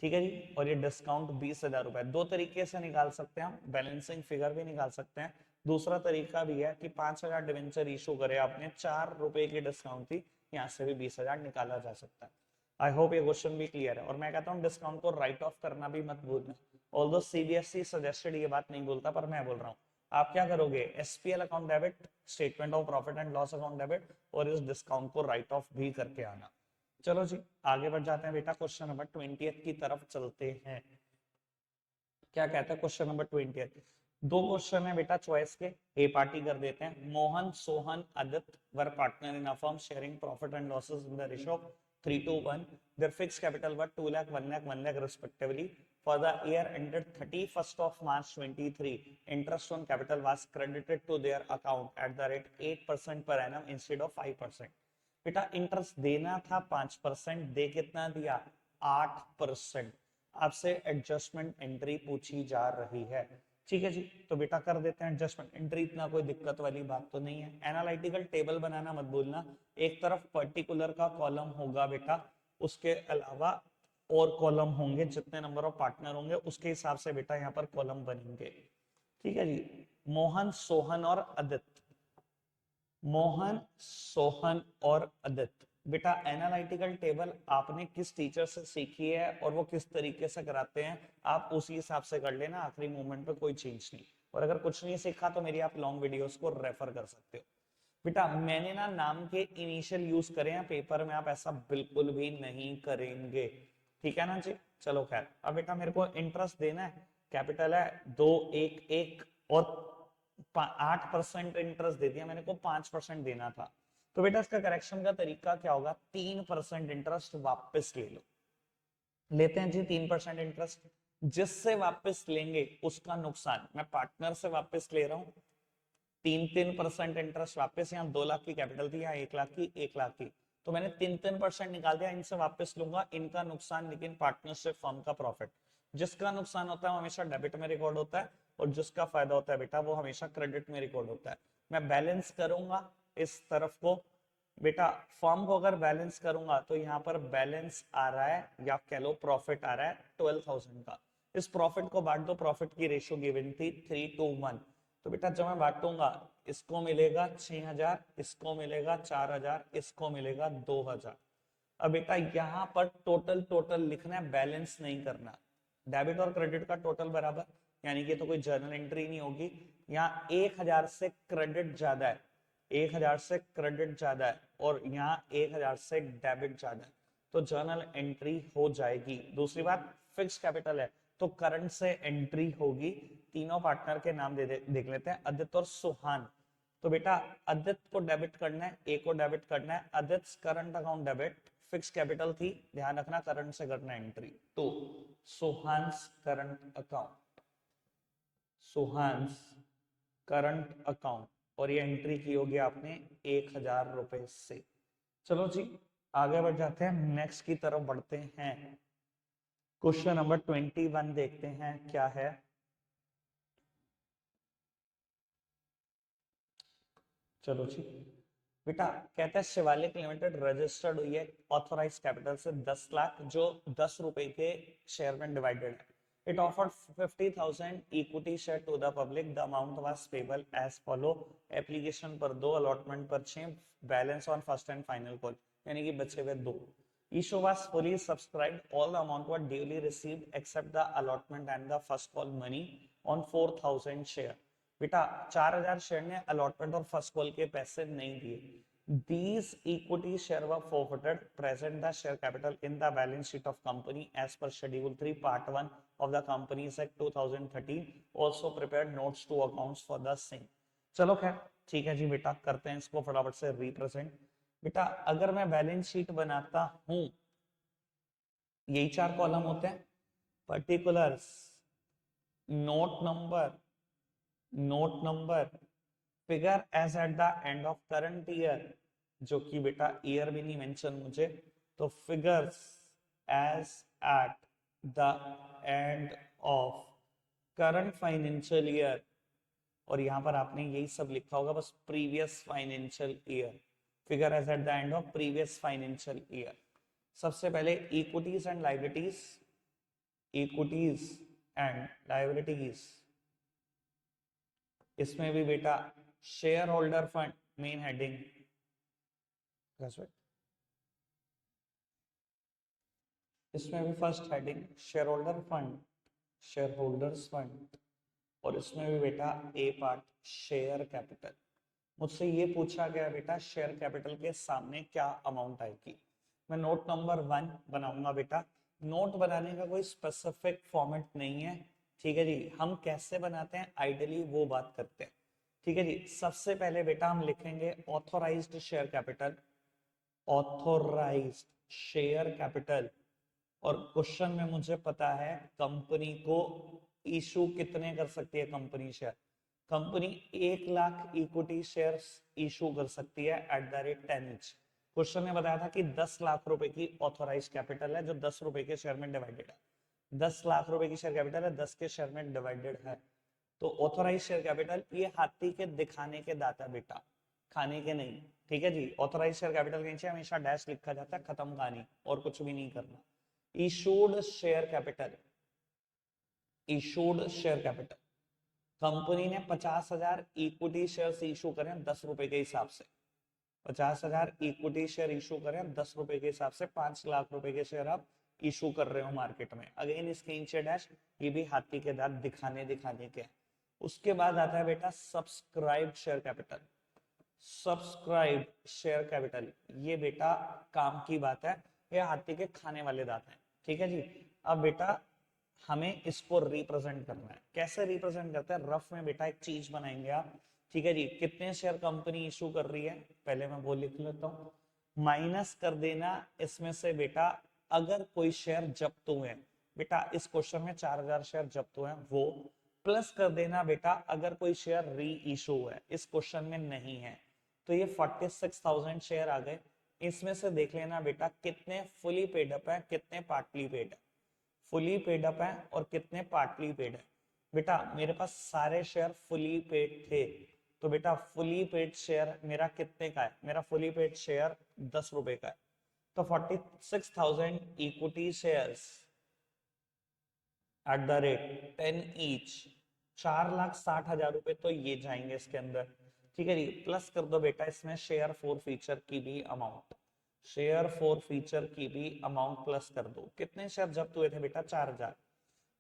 ठीक है जी, और ये डिस्काउंट 20,000 रुपए। दो तरीके से निकाल सकते हैं हम, बैलेंसिंग फिगर भी निकाल सकते हैं, दूसरा तरीका भी है कि 5,000 डिबेंचर इशू करे आपने, 4 रुपए की डिस्काउंट थी, यहाँ से भी 20,000 निकाला जा सकता है। आई होप ये क्वेश्चन भी क्लियर है। और मैं कहता हूँ डिस्काउंट को राइट ऑफ करना भी मत भूलना, ऑल्दो सीबीएसई सजेस्टेड ये बात नहीं बोलता, पर मैं बोल रहा हूँ। आप क्या करोगे? SPL account debit, statement of profit and loss account debit, और इस डिस्काउंट को राइट ऑफ भी करके आना। चलो जी आगे बढ़ जाते हैं बेटा, क्वेश्चन नंबर 20 की तरफ चलते हैं। क्या कहता है क्वेश्चन नंबर 20? दो क्वेश्चन है बेटा चॉइस के, ए पार्टी कर देते हैं। Mohan, Sohan, Aditya were partner in a firm sharing profit and losses in the ratio 3:1। Their fixed capital were 2 lakh 1 lakh 1 lakh respectively. For the year ended 31st of March 23, interest on capital was credited to their account at the rate 8% per annum instead of 5%। बेटा interest देना था 5%, दे कितना दिया? 8%। आपसे adjustment entry पूछी जा रही है, ठीक है जी, तो बेटा कर देते हैं एडजस्टमेंट एंट्री, इतना कोई दिक्कत वाली बात तो नहीं है। एनालिटिकल टेबल बनाना मत भूलना, एक तरफ पर्टिकुलर का कॉलम होगा बेटा, उसके अलावा और कॉलम होंगे, जितने नंबर ऑफ पार्टनर होंगे उसके हिसाब से बेटा यहाँ पर कॉलम बनेंगे। ठीक है जी, मोहन, सोहन और आदित्य, मोहन, सोहन और आदित्य। बेटा एनालिटिकल टेबल आपने किस टीचर से सीखी है और वो किस तरीके से कराते हैं, आप उसी हिसाब से कर लेना, आखिरी मोमेंट पे कोई चेंज नहीं। और अगर कुछ नहीं सीखा तो मेरी आप लॉन्ग वीडियोस को रेफर कर सकते हो। बेटा मैंने ना नाम के इनिशियल यूज करे हैं, पेपर में आप ऐसा बिल्कुल भी नहीं करेंगे, ठीक है ना जी। चलो खैर, अब बेटा मेरे को इंटरेस्ट देना है, कैपिटल है 2,1,1 और 8% इंटरेस्ट दे दिया मैंने को, 5% देना था। तो बेटा इसका करेक्शन का तरीका क्या होगा, 3% इंटरेस्ट वापस ले लो, लेते हैं जी 3% इंटरेस्ट, जिससे वापस लेंगे उसका नुकसान, मैं पार्टनर से वापस ले रहा हूँ 3% इंटरेस्ट वापस, यहाँ 2 लाख की कैपिटल थी, यहाँ 1 लाख की, 1 लाख की, तो मैंने 3% निकाल दिया, इनसे वापस लूंगा, इनका नुकसान लेकिन पार्टनरशिप फर्म का प्रॉफिट। जिसका नुकसान होता है वो हमेशा डेबिट में रिकॉर्ड होता है, और जिसका फायदा होता है बेटा वो हमेशा क्रेडिट में रिकॉर्ड होता है। मैं बैलेंस करूंगा इस तरफ को बेटा, फर्म को अगर बैलेंस करूंगा तो यहाँ पर बैलेंस आ रहा है या कह लो प्रॉफिट आ रहा है 12,000 का। इस प्रॉफिट को बांट दो, प्रॉफिट की रेशियो गिवन थी 3:1, तो बेटा जब मैं बांटूंगा इसको मिलेगा 6,000, इसको मिलेगा 4,000, इसको मिलेगा 2,000। अब बेटा यहाँ पर टोटल टोटल लिखना है, बैलेंस नहीं करना। डेबिट और क्रेडिट का टोटल बराबर, यानी कि तो कोई जर्नल एंट्री नहीं होगी। यहाँ 1,000 से क्रेडिट ज्यादा है, 1,000 से क्रेडिट ज्यादा है, और यहाँ 1,000 से डेबिट ज्यादा है, तो जर्नल एंट्री हो जाएगी। दूसरी बात, फिक्स कैपिटल है तो करंट से एंट्री होगी। तीनों पार्टनर के नाम देख लेते हैं, आदित्य और सुहान। तो बेटा आदित्य को डेबिट करना है, ए को डेबिट करना है, Aditya current account debit, fix capital थी, ध्यान रखना करंट से करना एंट्री। तो सुहान्स करंट अकाउंट, सुहान्स करंट अकाउंट, और ये एंट्री की होगी आपने 1,000 रुपए से। चलो जी आगे बढ़ जाते हैं, नेक्स्ट की तरफ बढ़ते हैं। क्वेश्चन नंबर 21 देखते हैं क्या है। चलो जी बेटा, कहता है शिवालिक लिमिटेड रजिस्टर्ड हुई है ऑथोराइज कैपिटल से 10 लाख, जो 10 रुपए के शेयर में डिवाइडेड है। It offered 50,000 equity share to the public, the amount was payable as follow, application पर 2, अलॉटमेंट पर 6, balance on first and final call, यानी कि बचे हुए 2। Issue was fully subscribed, all the amount were duly received except the allotment and the first call money on 4,000 share। बेटा 4,000 share ने allotment और first call के पैसे नहीं दिए। These equity share were forfeited, present the share capital in the balance sheet of company as per schedule 3 part 1 of the Companies Act 2013, also prepared notes to accounts for the same। चलो खैर ठीक है जी बेटा, करते हैं इसको फटाफट से रिप्रेजेंट। बेटा अगर मैं बैलेंस शीट बनाता हूं, यही 4 कॉलम होते हैं, particulars, note number, note number, figure as at the end of current year, जो कि बेटा ईयर भी नहीं मेंशन मुझे, तो figures as at the end of current financial year, और यहां पर आपने यही सब लिखा होगा बस previous financial year, figure as at the end of previous financial year. सबसे पहले equities and liabilities, equities and liabilities, इसमें भी बेटा share holder fund main heading, इसमें भी first heading share holder fund, share holders fund, और इसमें भी बेटा ए पार्ट शेयर कैपिटल। मुझसे ये पूछा गया बेटा शेयर कैपिटल के सामने क्या अमाउंट आएगी। मैं नोट नंबर 1 बनाऊंगा बेटा। नोट बनाने का कोई स्पेसिफिक फॉर्मेट नहीं है, ठीक है जी, हम कैसे बनाते हैं आइडियली वो बात करते हैं। ठीक है जी, सबसे पहले बेटा हम लिखेंगे authorised share capital, authorised share capital, और क्वेश्चन में मुझे पता है कंपनी को इशू कितने कर सकती है company share, company 1 lakh equity shares issue कर सकती है eight the rate 10 each. Question ने बताया था कि 10 लाख रुपए की ऑथोराइज कैपिटल है जो 10 रुपए के शेयर में डिवाइडेड है, 10 लाख रुपए की शेयर कैपिटल है, 10 के शेयर में डिवाइडेड है। तो ऑथोराइज शेयर कैपिटल ये हाथी के दिखाने के दाता बेटा, खाने के नहीं, ठीक है जी। ऑथोराइज शेयर कैपिटल के नीचे हमेशा डैश लिखा जाता है, खत्म कहानी, और कुछ भी नहीं करना। Issued share capital, issued share capital, company ने 50,000 इक्विटी शेयर इशू करें 10 रुपए के हिसाब से, 50,000 इक्विटी शेयर इशू करें 10 रुपए के हिसाब से, 5 लाख रुपए के शेयर आप इशू कर रहे हो मार्केट में। अगेन इसके नीचे डैश, ये भी हाथी के दांत दिखाने दिखाने के। उसके बाद आता है बेटा subscribe share capital, subscribe share capital, ये बेटा काम की बात है, ये हाथी के खाने वाले दांत हैं, ठीक है जी। अब बेटा हमें इसको रिप्रेजेंट करना है, कैसे रिप्रेजेंट करते हैं, रफ में बेटा एक चीज बनाएंगे आप, ठीक है जी, कितने शेयर कंपनी इशू कर रही है, पहले मैं वो लिख लेता हूँ, माइनस कर देना इसमें से बेटा अगर कोई शेयर जब्त हुए हैं, बेटा इस क्वेश्चन में 4000 शेयर जब्त हुए हैं वो, प्लस कर देना बेटा अगर कोई शेयर री इशू है, इस क्वेश्चन में नहीं है, तो ये 46,000 शेयर आ गए। इसमें से देख लेना बेटा कितने फुली पेड अप है, कितने पार्टली पेड है, फुली पेड अप है और कितने पार्टली पेड है। बेटा मेरे पास सारे शेयर फुली पेड थे, तो बेटा फुली पेड शेयर मेरा कितने का है, मेरा फुली पेड शेयर 10 रुपए का है, तो 46,000 equity shares at the rate 10 each, 4,60,000 रुपए तो ये जाएंगे इसके अंदर। ठीक है जी, प्लस कर दो बेटा इसमें शेयर फॉर फीचर की भी अमाउंट, शेयर फॉर फीचर की भी अमाउंट प्लस कर दो। कितने शेयर जब्त हुए थे बेटा, 4,000।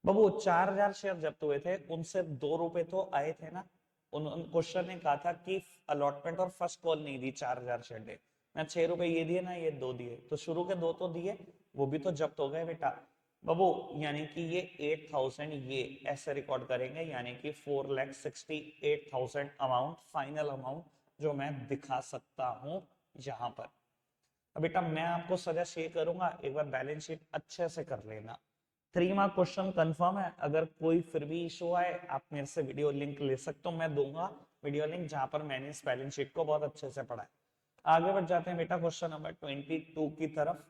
बाबू 4,000 शेयर जब्त हुए थे, उनसे 2 रुपए तो आए थे ना। उन क्वेश्चन ने कहा था कि अलॉटमेंट और फर्स्ट कॉल नहीं दी 4,000 शेयर डे, मैं 6 रुपए ये दिए ना, ये 2 दिए, तो शुरू के 2 तो दिए, वो भी तो जब्त हो गए बेटा। बाबू यानी कि ये 8,000 ये ऐसे रिकॉर्ड करेंगे, यानी कि 4,68,000 अमाउंट, फाइनल अमाउंट जो मैं दिखा सकता हूं यहां पर। अब बेटा मैं आपको सजेस्ट ये करूंगा एक बार बैलेंस शीट अच्छे से कर लेना। 3 मार्क क्वेश्चन कंफर्म है, अगर कोई फिर भी इशू आए आप मेरे से वीडियो लिंक ले सकते हो, मैं दूंगा वीडियो लिंक जहां पर मैंने इस बैलेंस शीट को बहुत अच्छे से पढ़ा है। आगे बढ़ जाते हैं बेटा क्वेश्चन नंबर 22 की तरफ।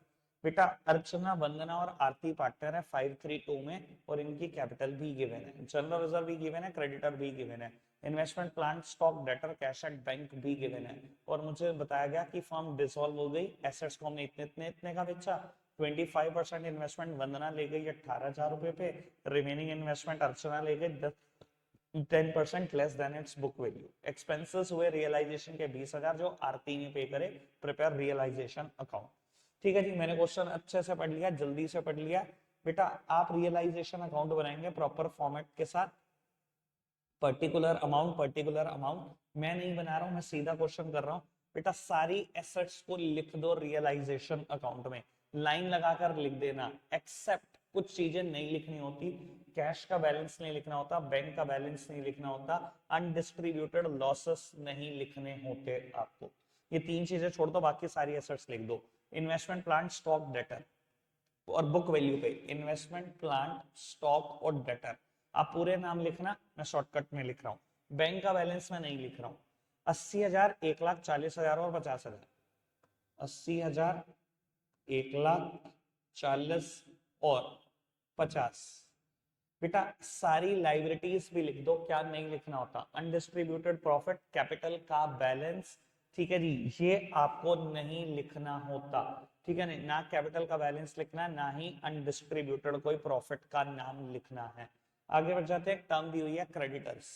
बेटा अर्चना, वंदना और आरती पार्टनर है 532 में, और इनकी कैपिटल भी गिवन है, जनरल रिजर्व भी गिवन है, क्रेडिटर भी गिवन है, investment plan, stock, debtor, cash at bank भी गिवन है, और मुझे बताया गया कि फर्म डिसॉल्व हो गई, एसेट्स को हमने इतने इतने का बेचा। 25% इन्वेस्टमेंट वंदना ले गई 18,000 रुपए पे, रिमेनिंग इन्वेस्टमेंट अर्चना ले गई 10% less than it's book value. Expenses हुए रियलाइजेशन के 20,000 जो आरती ने पे करे, प्रिपेयर रियलाइजेशन अकाउंट। ठीक है जी, मैंने क्वेश्चन अच्छे से पढ़ लिया, जल्दी से पढ़ लिया। बेटा आप रियलाइजेशन अकाउंट बनाएंगे प्रॉपर फॉर्मेट के साथ, पर्टिकुलर अमाउंट मैं नहीं बना रहा हूं, मैं सीधा क्वेश्चन कर रहा हूं। बेटा सारी एसेट्स को लिख दो रियलाइजेशन अकाउंट में, लाइन लगाकर लिख देना, एक्सेप्ट कुछ चीजें नहीं लिखनी होती, कैश का बैलेंस नहीं लिखना होता, बैंक का बैलेंस नहीं लिखना होता, अनडिस्ट्रीब्यूटेड लॉसेस नहीं लिखने होते आपको। ये 3 चीजें छोड़ दो, बाकी सारी एसेट्स लिख दो। इन्वेस्टमेंट प्लान, स्टॉक, डेटर और बुक वैल्यू पे, इन्वेस्टमेंट प्लान, स्टॉक और डेटर, आप पूरे नाम लिखना, मैं शॉर्टकट में लिख रहा हूं, बैंक का बैलेंस मैं नहीं लिख रहा हूं। 80,000, 1,40,000 और 50,000, 80,000, 1,40,000 और 50। बेटा सारी लाइबिलिटीज भी लिख दो, क्या नहीं लिखना होता, अनडिस्ट्रीब्यूटेड प्रॉफिट, कैपिटल का बैलेंस, ठीक है जी, ये आपको नहीं लिखना होता। ठीक है, नहीं ना कैपिटल का बैलेंस लिखना है, ना ही अनडिस्ट्रीब्यूटेड कोई प्रॉफिट का नाम लिखना है। आगे बढ़ जाते हैं, टर्म दी हुई है क्रेडिटर्स।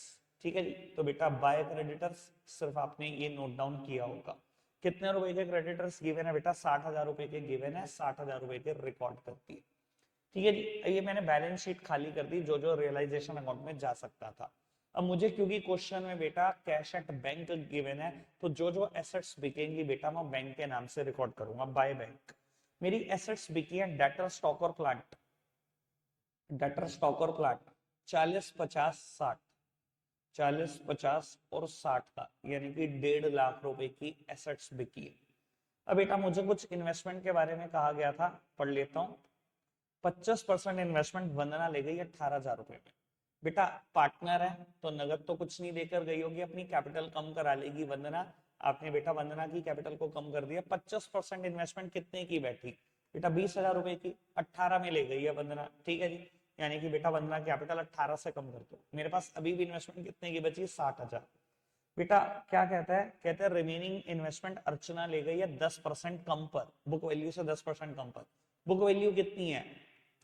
ठीक है जी, तो बेटा बाय क्रेडिटर्स सिर्फ आपने ये नोट डाउन किया होगा। कितने रुपए के क्रेडिटर्स गिवन है बेटा, 60,000 रुपए के गिवन है, 60,000 रुपए के रिकॉर्ड करती है। ठीक है जी, ये मैंने बैलेंस शीट खाली कर दी जो जो रियलाइजेशन अकाउंट में जा सकता था। अब मुझे क्योंकि क्वेश्चन में बेटा कैश एट बैंक गिवन है, तो जो जो एसेट्स बिकेंगी बेटा मैं बैंक के नाम से रिकॉर्ड करूंगा, बाय बैंक। मेरी एसेट्स बिकी है डेटर, स्टॉक और प्लांट, डेटर, स्टॉक और प्लांट 40, 50, 60, 40, 50 और 60 का, यानी कि 1.5 लाख रुपए की एसेट्स बिकी है। अब बेटा मुझे कुछ इन्वेस्टमेंट के बारे में कहा गया था, पढ़ लेता हूँ। 25% इन्वेस्टमेंट वंदना ले गई 18,000 रुपए में। बेटा पार्टनर है तो नगद तो कुछ नहीं देकर गई होगी, अपनी कैपिटल कम करा लेगी वंदना। आपने बेटा वंदना की कैपिटल को कम कर दिया। 25% इन्वेस्टमेंट कितने की बैठी बेटा, 20,000 रुपए की, 18 में ले गई है वंदना। ठीक है जी, यानी कि बेटा वंदना कैपिटल 18 से कम कर दो, मेरे पास अभी भी इन्वेस्टमेंट कितने की बची, 60,000। बेटा क्या कहता है, कहते हैं रिमेनिंग इन्वेस्टमेंट अर्चना ले गई है 10% कम पर, बुक वैल्यू से 10% कम पर। बुक वैल्यू कितनी है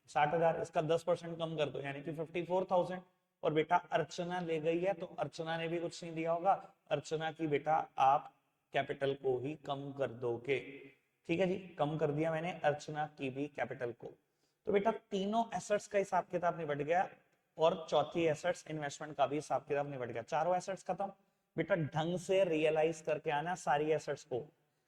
60,000, इसका 10% कम कर दो यानी कि 54,000। और बेटा अर्चना ले गई है तो अर्चना ने भी कुछ नहीं दिया होगा, अर्चना की बेटा आप कैपिटल को ही कम कर दोगे। ठीक है जी, कम कर दिया मैंने अर्चना की भी कैपिटल को। तो बेटा तीनों एसेट्स का हिसाब किताब निपट गया, और चौथी एसेट्स इन्वेस्टमेंट का भी हिसाब किताब निपट गया। चारों एसेट्स खत्म। बेटा ढंग से रियलाइज करके आना सारी एसेट्स को।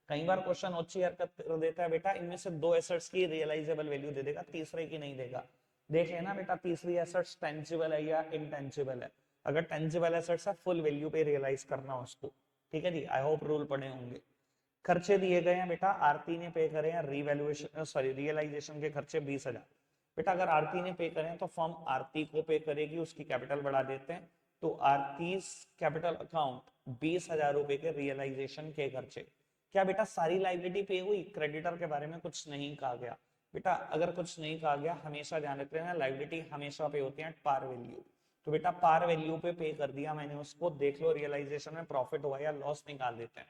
कई बार क्वेश्चन अच्छी हरकत कर देता है बेटा, इनमें से 2 एसेट्स की रियलाइजेबल वैल्यू दे देगा, तीसरे की नहीं देगा। देख लेना बेटा तीसरी एसेट्स टेंजिबल है या इनटेंजिबल है। अगर टेंजिबल एसेट्स है फुल वैल्यू पे रियलाइज करना उसको, ठीक है जी। आई होप रूल पढ़े होंगे। खर्चे दिए गए हैं बेटा, आरती ने पे करे हैं रिवैल्यूएशन सॉरी रियलाइजेशन के खर्चे 20,000। बेटा अगर आरती ने पे करें तो फर्म आरती को पे करेगी, उसकी कैपिटल बढ़ा देते हैं, तो आरती कैपिटल अकाउंट 20,000 रुपए के रियलाइजेशन के खर्चे। क्या बेटा सारी लाइबिलिटी पे हुई? क्रेडिटर के बारे में कुछ नहीं कहा गया बेटा। अगर कुछ नहीं कहा गया हमेशा ध्यान रख लेना, लाइबिलिटी हमेशा पे होती है पार वैल्यू। तो बेटा पार वैल्यू पे कर दिया मैंने उसको, देख लो रियलाइजेशन में प्रॉफिट हुआ या लॉस निकाल देते हैं।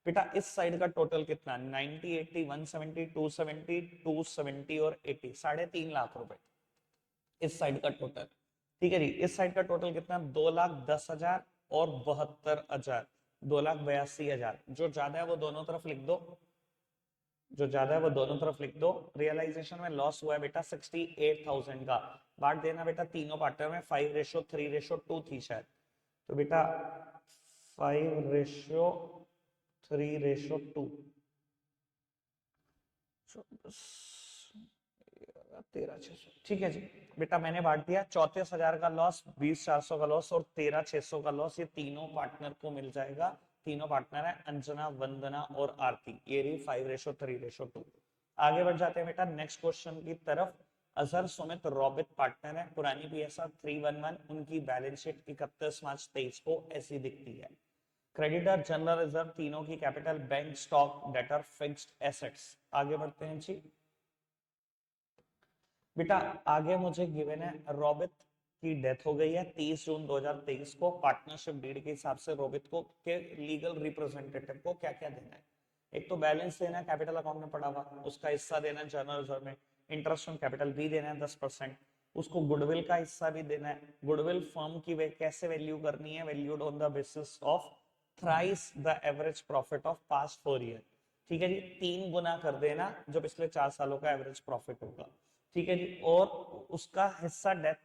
बेटा इस साइड का टोटल कितना? 90, 80, 170, 270, 270 और 80, 3.5 लाख रुपए इस साइड का टोटल। ठीक है जी। इस साइड का टोटल कितना? 2,10,000 और 72,000, 2,82,000। जो ज्यादा है वो दोनों तरफ लिख दो, जो ज्यादा है वो दोनों तरफ लिख दो। रियलाइजेशन में लॉस हुआ है बेटा 68,000 का। बांट देना बेटा तीनों पार्टनर में, 5:3:2 थी शायद। तो बेटा 5:3:2, 13,600। ठीक है जी। बेटा मैंने बांट दिया, 34,000 का लॉस, 20,400 का लॉस और 13,600 का लॉस, ये तीनों पार्टनर को मिल जाएगा। तीनों पार्टनर है अंजना, वंदना और आरती। ये रही 5:3:2। आगे बढ़ जाते हैं बेटा नेक्स्ट क्वेश्चन की तरफ। अजहर, सुमित, रॉबिट पार्टनर है, पुरानी पीएसआर 311, उनकी बैलेंस शीट 31 मार्च 23 को ऐसी दिखती है। क्रेडिटर, जनरल रिजर्व, तीनों की capital, bank, stock, debtor, fixed assets. आगे बढ़ते हैं जी। बेटा आगे मुझे गिवन है रॉबिट की डेथ हो गई है 30 जून 2023 को। पार्टनरशिप डीड के हिसाब से रॉबिट को के लीगल रिप्रेजेंटेटिव को क्या क्या देना है? एक तो बैलेंस देना है, कैपिटल अकाउंट में पड़ा हुआ, उसका हिस्सा देना है जनरल रिजर्व में। इंटरेस्ट ऑन कैपिटल भी देना है 10%। उसको गुडविल का हिस्सा भी देना है। गुडविल फर्म की कैसे वैल्यू करनी है? Valued on the basis of thrice the average profit of past 4 year. ठीक है जी, 3 गुना कर देना जो पिछले 4 सालों का एवरेज प्रॉफिट होगा। ठीक है जी। और उसका हिस्सा डेथ,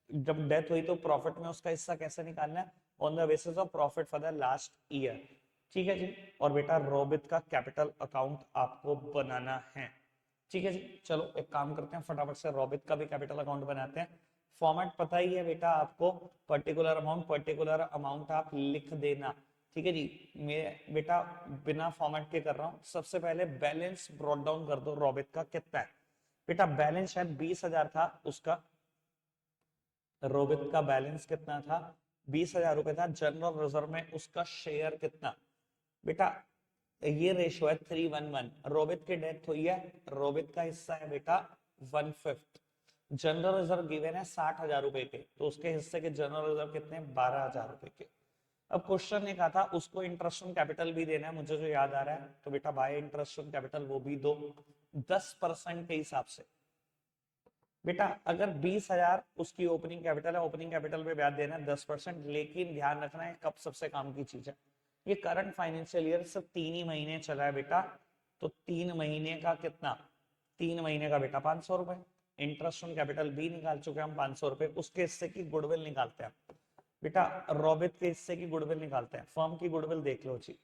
जब डेथ हुई तो प्रॉफिट में उसका हिस्सा कैसे निकालना है? On the basis of profit for the last year. ठीक है जी। और बेटा रॉबिट का कैपिटल अकाउंट आपको बनाना है। ठीक है जी। चलो एक काम करते हैं, फटाफट से रॉबिट का भी कैपिटल अकाउंट बनाते हैं। फॉर्मेट पता ही है बेटा आपको, पर्टिकुलर अमाउंट आप लिख देना। ठीक है जी। मैं बेटा बिना फॉर्मेट के कर रहा हूं। सबसे पहले बैलेंस ब्रॉट डाउन कर दो, रॉबिट का कितना है? बेटा बैलेंस शायद 20,000 था उसका। रोबित का बैलेंस कितना था? 20,000 रुपए था। जनरल रिजर्व में उसका शेयर कितना? बेटा ये रेशो है 3:1:1। रोबित की डेथ हुई है, रोबित का हिस्सा है बेटा 1/5। जनरल रिजर्व गिवन है 60,000 रुपए के, तो उसके हिस्से के जनरल रिजर्व कितने? 12,000 रुपए के। अब क्वेश्चन ने कहा था उसको इंटरेस्ट ऑन कैपिटल भी देना है, मुझे जो याद आ रहा है, तो बेटा बाय इंटरेस्ट ऑन कैपिटल वो भी दो 10% के हिसाब से। बेटा अगर 20,000 उसकी ओपनिंग कैपिटल है, ओपनिंग कैपिटल पे ब्याज देना है 10%। लेकिन ध्यान रखना है कब सबसे काम की चीज है, ये करंट फाइनेंशियल ईयर सिर्फ 3 ही महीने चला है बेटा। तो 3 महीने का कितना? 3 महीने का बेटा 500 रुपए। इंटरेस्ट ऑन कैपिटल भी निकाल चुके हम 500 रुपए। उसके हिस्से की गुडविल निकालते हैं बेटा, रॉबिट के हिस्से की गुडविल निकालते हैं। फर्म की गुडविल देख लो जी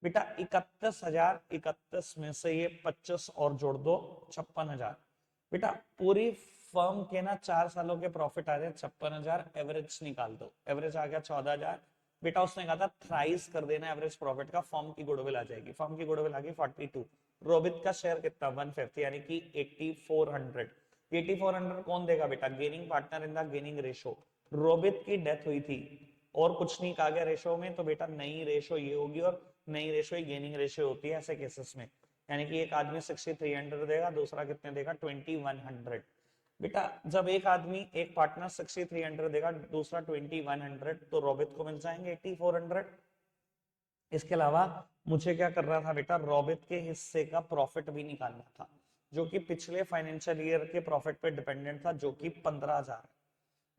बेटा, 31,031 में से ये 25 और जोड़ दो, 56,000। बेटा पूरी फर्म के ना 4 सालों के प्रॉफिट आ रहे हैं 56,000, एवरेज निकाल दो, एवरेज आ गया 14,000। बेटा उसने कहा था थ्राइस कर देना एवरेज प्रॉफिट का, फर्म की गुडविल आ जाएगी। फर्म की गुडविल आ गई 42। रोबित का शेयर कितना? 1/5 यानी कि 8400। 8400 कौन देगा बेटा? Gaining partner in the gaining ratio. Rohit की डेथ हुई थी और कुछ नहीं कहा गया रेशो में, तो बेटा नई रेशो ये होगी, और नई रेशो ही गेनिंग रेशो होती है ऐसे केसेस में। यानी कि एक आदमी 6300 देगा, दूसरा कितने देगा? 2100। बेटा जब एक आदमी एक पार्टनर 6300 देगा, दूसरा 2100, तो रॉबिट को मिल जाएंगे 8400। इसके अलावा मुझे क्या करना था बेटा? रॉबिट के हिस्से का प्रॉफिट भी निकालना था, जो कि पिछले फाइनेंशियल ईयर के प्रॉफिट पे डिपेंडेंट था, जो कि 15,000।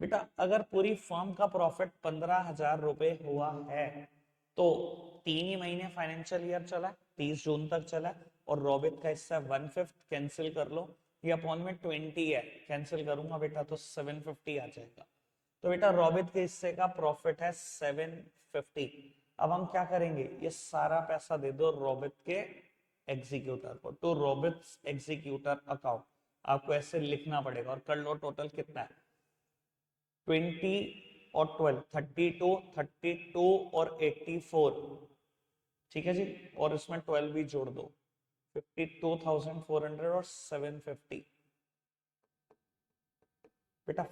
बेटा अगर पूरी फर्म का प्रॉफिट 15,000 रुपए हुआ है, तो 3 ही महीने फाइनेंशियल ईयर चला, 30 जून तक चला, और रॉबिट का हिस्सा 1/5 कैंसिल कर लो, ये अपॉन में 20 है, कैंसिल करूंगा बेटा तो 750 आ जाएगा। तो बेटा रॉबिट के हिस्से का प्रॉफिट है 750। अब हम क्या करेंगे? ये सारा पैसा दे दो रॉबिट के एग्जीक्यूटर को, टू रॉबिट्स एग्जीक्यूटर अकाउंट। आपको ऐसे लिखना पड़ेगा और कर लो टोटल कितना है? 20 और 12, 32, 32 और 84, ठीक है जी, और इसमें 12 भी जोड़ दो, 52,400 और 750, बेटा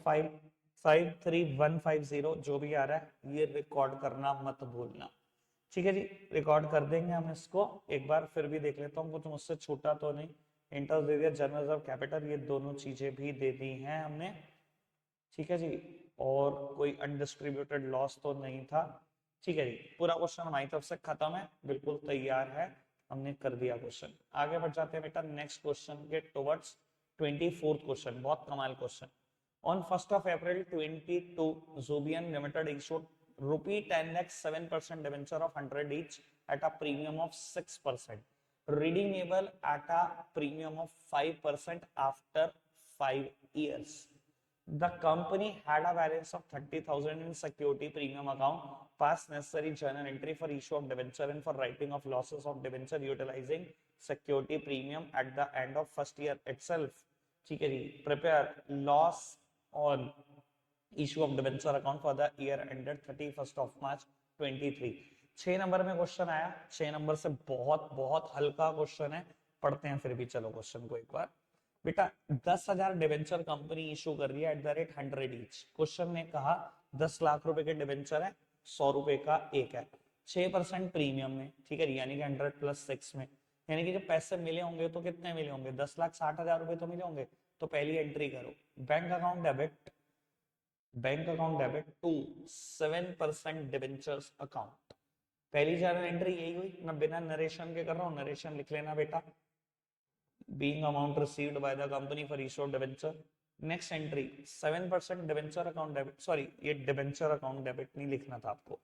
553150 जो भी आ रहा है ये रिकॉर्ड करना मत भूलना, ठीक है जी। रिकॉर्ड कर देंगे हम इसको, एक बार फिर भी देख लेता हूँ कुछ मुझसे छूटा तो नहीं। इंटरेस्ट दे दिया, जनरल रिजर्व, कैपिटल, ये दोनों चीजें भी दे दी हैं हमने, ठीक है जी। और कोई अनडिस्ट्रीब्यूटेड लॉस तो नहीं था, ठीक है जी। पूरा क्वेश्चन हमारी तरफ से खत्म है, बिल्कुल तैयार है, हमने कर दिया क्वेश्चन। आगे बढ़ जाते हैं बेटा नेक्स्ट क्वेश्चन के टुवर्ड्स 24th क्वेश्चन, बहुत कमाल question. On 1st of April 22, Zubian Limited issued rupee 10 lakh 7% debenture of 100 each at a premium of 6%, redeemable at a premium of 5% after 5 years. The company had a balance of 30,000 in security premium account, passed necessary journal entry for issue of debenture and for writing of losses of debenture utilizing security premium at the end of first year itself. ठीक है जी, prepare loss on issue of debenture account for the year ended 31st of March 23। 6 number में question आया, 6 number से बहुत बहुत हल्का question है, पढ़ते हैं फिर भी, चलो क्वेश्चन को एक बार। बेटा 10,000 डिबेंचर कंपनी इशू कर रही है eight the rate 100 each. Question ने कहा 10 लाख रुपए के डिबेंचर है, 100 रुपए का एक है, 6% प्रीमियम में, ठीक है, यानी कि 100 प्लस 6 में, यानी कि जब पैसे मिले होंगे तो कितने मिले होंगे, 10,60,000 रुपए तो मिले होंगे। तो पहली एंट्री करो, bank account debit, bank account debit to 7% debentures account. पहली जर्नल एंट्री यही हुई, मैं बिना नरेशन के कर रहा हूँ, नरेशन लिख लेना बेटा, being amount received by the company for issue of debenture। next entry 7% debenture account debit, sorry ये debenture account debit नहीं लिखना था आपको,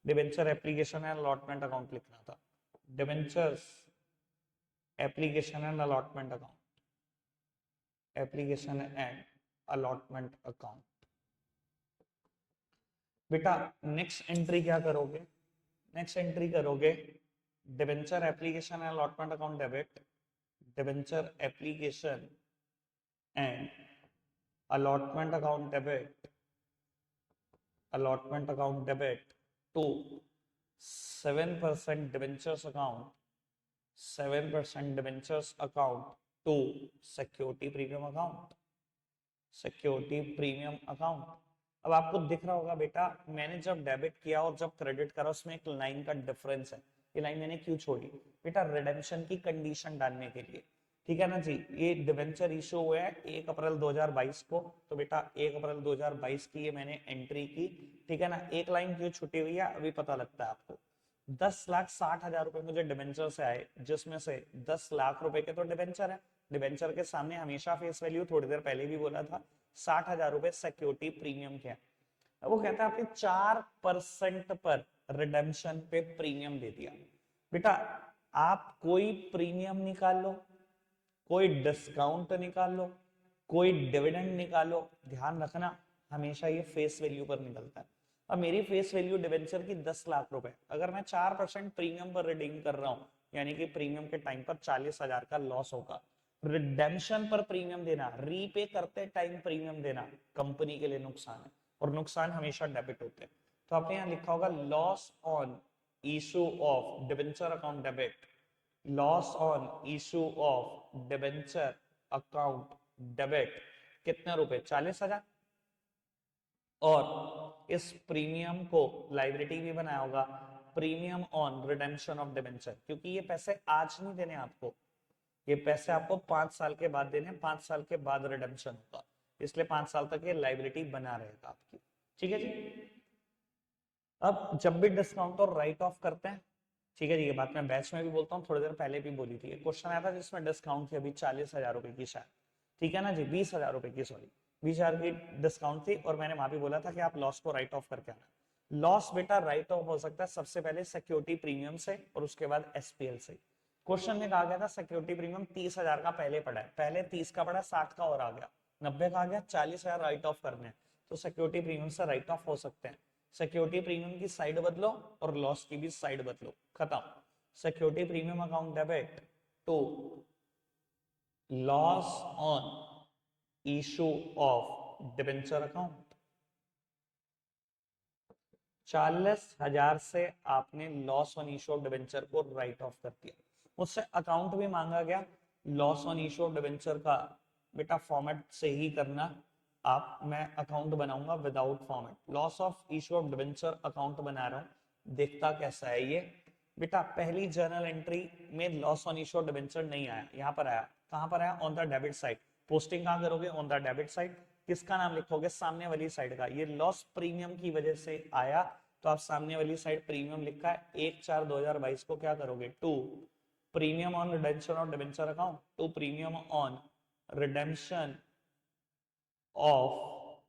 debenture application and allotment account लिखना था, debentures application and allotment account, application and allotment account। बेटा next entry क्या करोगे, नेक्स्ट एंट्री करोगे debenture application and allotment account debit, debenture application and allotment account debit, allotment account debit to 7% debentures account, 7% debentures account to security premium account, security premium account। अब आपको दिख रहा होगा बेटा, मैंने जब डेबिट किया और जब क्रेडिट करा उसमें एक लाइन का डिफरेंस है, ये लाइन मैंने क्यों छोड़ी बेटा, रिडेम्पशन की कंडीशन डालने के लिए, ठीक है ना जी। ये डिबेंचर इशू हुआ है 1 अप्रैल 2022 को, तो बेटा 1 अप्रैल 2022 की ये मैंने एंट्री की, ठीक है ना। एक लाइन क्यों छुटी हुई है अभी पता लगता है आपको। 10,60,000 रुपए मुझे डिबेंचर से आए, जिसमें से 10 लाख रुपए के तो डिबेंचर है, डिबेंचर के सामने हमेशा फेस वैल्यू, थोड़ी देर पहले भी बोला था, 60,000 रुपए सिक्योरिटी प्रीमियम के। वो कहता है आपने 4% पर रिडेम्पशन पे प्रीमियम दे दिया। बेटा आप कोई प्रीमियम निकाल लो, कोई डिस्काउंट निकाल लो, कोई डिविडेंड निकालो, ध्यान रखना हमेशा ये फेस वैल्यू पर निकलता है। अब मेरी फेस वैल्यू डिवेंचर की 10 लाख रुपए, अगर मैं 4% प्रीमियम पर रिडीम कर रहा हूं, यानी कि प्रीमियम के टाइम पर 40,000 का लॉस होगा। रिडेम्पशन पर प्रीमियम देना, रीपे करते टाइम प्रीमियम देना कंपनी के लिए नुकसान है, और नुकसान हमेशा डेबिट होते हैं। तो आपने यहाँ लिखा होगा loss on issue of debenture account debit, loss on issue of debenture account debit कितने रुपए, 40,000। और इस प्रीमियम को लाइबिलिटी भी बनाया होगा, premium on redemption of debenture, क्योंकि ये पैसे आज नहीं देने आपको, ये पैसे आपको 5 साल के बाद देने, 5 साल के बाद रिडेम्पशन होगा, इसलिए 5 साल तक ये लाइबिलिटी बना रहेगा आपकी, ठीक है जी। अब जब भी डिस्काउंट और राइट ऑफ करते हैं, ठीक है जी, ये बात मैं बैच में भी बोलता हूँ, थोड़ी देर पहले भी बोली थी, क्वेश्चन आया था जिसमें डिस्काउंट थी अभी 40,000 रुपए की शायद, ठीक है ना जी, 20,000 रुपए की, सॉरी 20,000 की डिस्काउंट थी, और मैंने वहां भी बोला था कि आप लॉस को राइट ऑफ करके आना। लॉस बेटा राइट ऑफ हो सकता है सबसे पहले सिक्योरिटी प्रीमियम से और उसके बाद एसपीएल से। क्वेश्चन में कहा गया था सिक्योरिटी प्रीमियम 30,000 का पहले पड़ा है, पहले 30 का पड़ा, 60 का और आ गया, 90 का आ गया, 40,000 राइट ऑफ करने हैं, तो सिक्योरिटी प्रीमियम से राइट ऑफ हो सकते हैं। सिक्योरिटी प्रीमियम की साइड बदलो और लॉस की भी साइड बदलो, खत्म। Security premium account debit to loss on issue of debenture account, 40,000 से आपने loss on issue of debenture को राइट ऑफ कर दिया। मुझसे अकाउंट भी मांगा गया, loss on issue of debenture का बेटा फॉर्मेट से ही करना आप। मैं अकाउंट बनाऊंगा without format, loss of issue of debenture account बना रहा हूं, देखता कैसा है ये। बेटा पहली जर्नल एंट्री में loss on issue of debenture नहीं आया, यहाँ पर आया। कहां पर आया? On the debit side. Posting कहां करोगे? On the debit side. किसका नाम लिखोगे? सामने वाली साइड का। ये लॉस प्रीमियम की वजह से आया, तो आप सामने वाली साइड प्रीमियम लिखा है। 1/4/2022 को क्या करोगे? To premium on redemption of debenture account, to premium on redemption of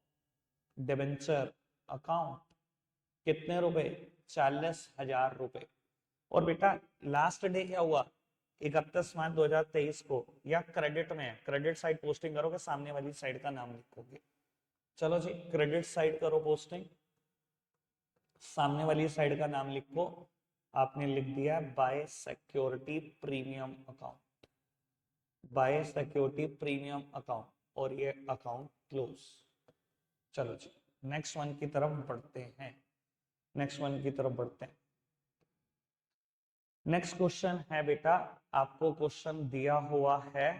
debenture account. कितने रुपए? 40,000 रुपए। और बेटा लास्ट डे क्या हुआ? 31 मार्च 2023 को, या क्रेडिट में, क्रेडिट साइड पोस्टिंग करोगे, सामने वाली साइड का नाम लिखोगे। चलो जी, क्रेडिट साइड करो पोस्टिंग, सामने वाली साइड का नाम लिखो। आपने लिख दिया bye security premium account, bye security premium account, और ये अकाउंट क्लोज। चलो जी, नेक्स्ट वन की तरफ बढ़ते हैं, नेक्स्ट वन की तरफ बढ़ते हैं। नेक्स्ट क्वेश्चन है बेटा, आपको क्वेश्चन दिया हुआ है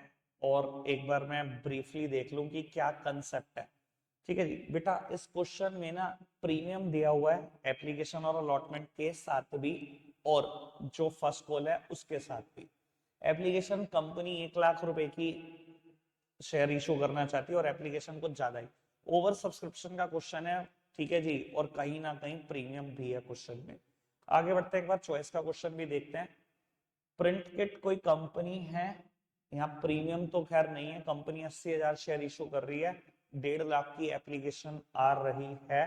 और एक बार मैं ब्रीफली देख लूं कि क्या कंसेप्ट है। ठीक है जी बेटा, इस क्वेश्चन में ना प्रीमियम दिया हुआ है एप्लीकेशन और अलॉटमेंट के साथ भी, और जो फर्स्ट कॉल है उसके साथ भी। एप्लीकेशन कंपनी 1 लाख रुपए की शेयर इशू करना चाहती है और एप्लीकेशन कुछ ज्यादा ही। ओवर सब्सक्रिप्शन का क्वेश्चन है, ठीक है जी, और कहीं ना कहीं प्रीमियम भी है क्वेश्चन में। आगे बढ़ते हैं, एक बार चॉइस का क्वेश्चन भी देखते हैं। प्रिंट किट कोई कंपनी है, यहाँ प्रीमियम तो खैर नहीं है, कंपनी 80,000 शेयर इशू कर रही है, 1.5 लाख की एप्लीकेशन आ रही है,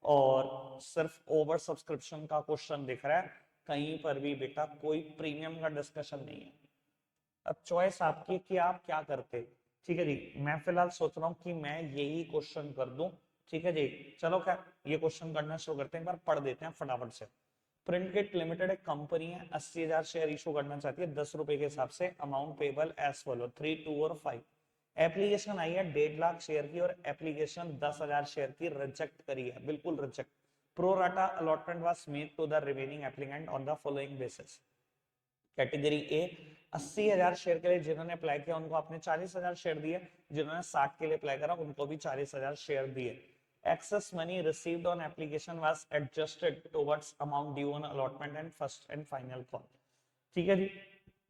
और सिर्फ ओवर सब्सक्रिप्शन का क्वेश्चन दिख रहा है, कहीं पर भी बेटा कोई प्रीमियम का डिस्कशन नहीं है। अब चॉइस आपकी कि आप क्या करते। ठीक है जी, मैं फिलहाल सोच रहा हूँ कि मैं यही क्वेश्चन कर दूं। ठीक है जी, चलो क्या ये क्वेश्चन करना शुरू करते हैं, एक बार पढ़ देते हैं फटाफट से। प्रिंट किट लिमिटेड एक कंपनी है, 80,000 शेयर इशू करना चाहती है 10 रुपए के हिसाब से। अमाउंट पेबल एज फॉलो 3, 2 और 5। एप्लीकेशन आई है 1.5 लाख शेयर की, और एप्लीकेशन 10,000 शेयर की रिजेक्ट करी है, बिल्कुल reject. Pro rata allotment was made to the remaining applicant on the following basis. Category A 80,000 share के लिए जिन्होंने अप्लाई किया उनको आपने 40,000 शेयर दिए, जिन्होंने 60 के लिए अप्लाई करा उनको भी 40,000 शेयर दिए। Excess money received on application was adjusted towards amount due on allotment and first and final call. ठीक है जी,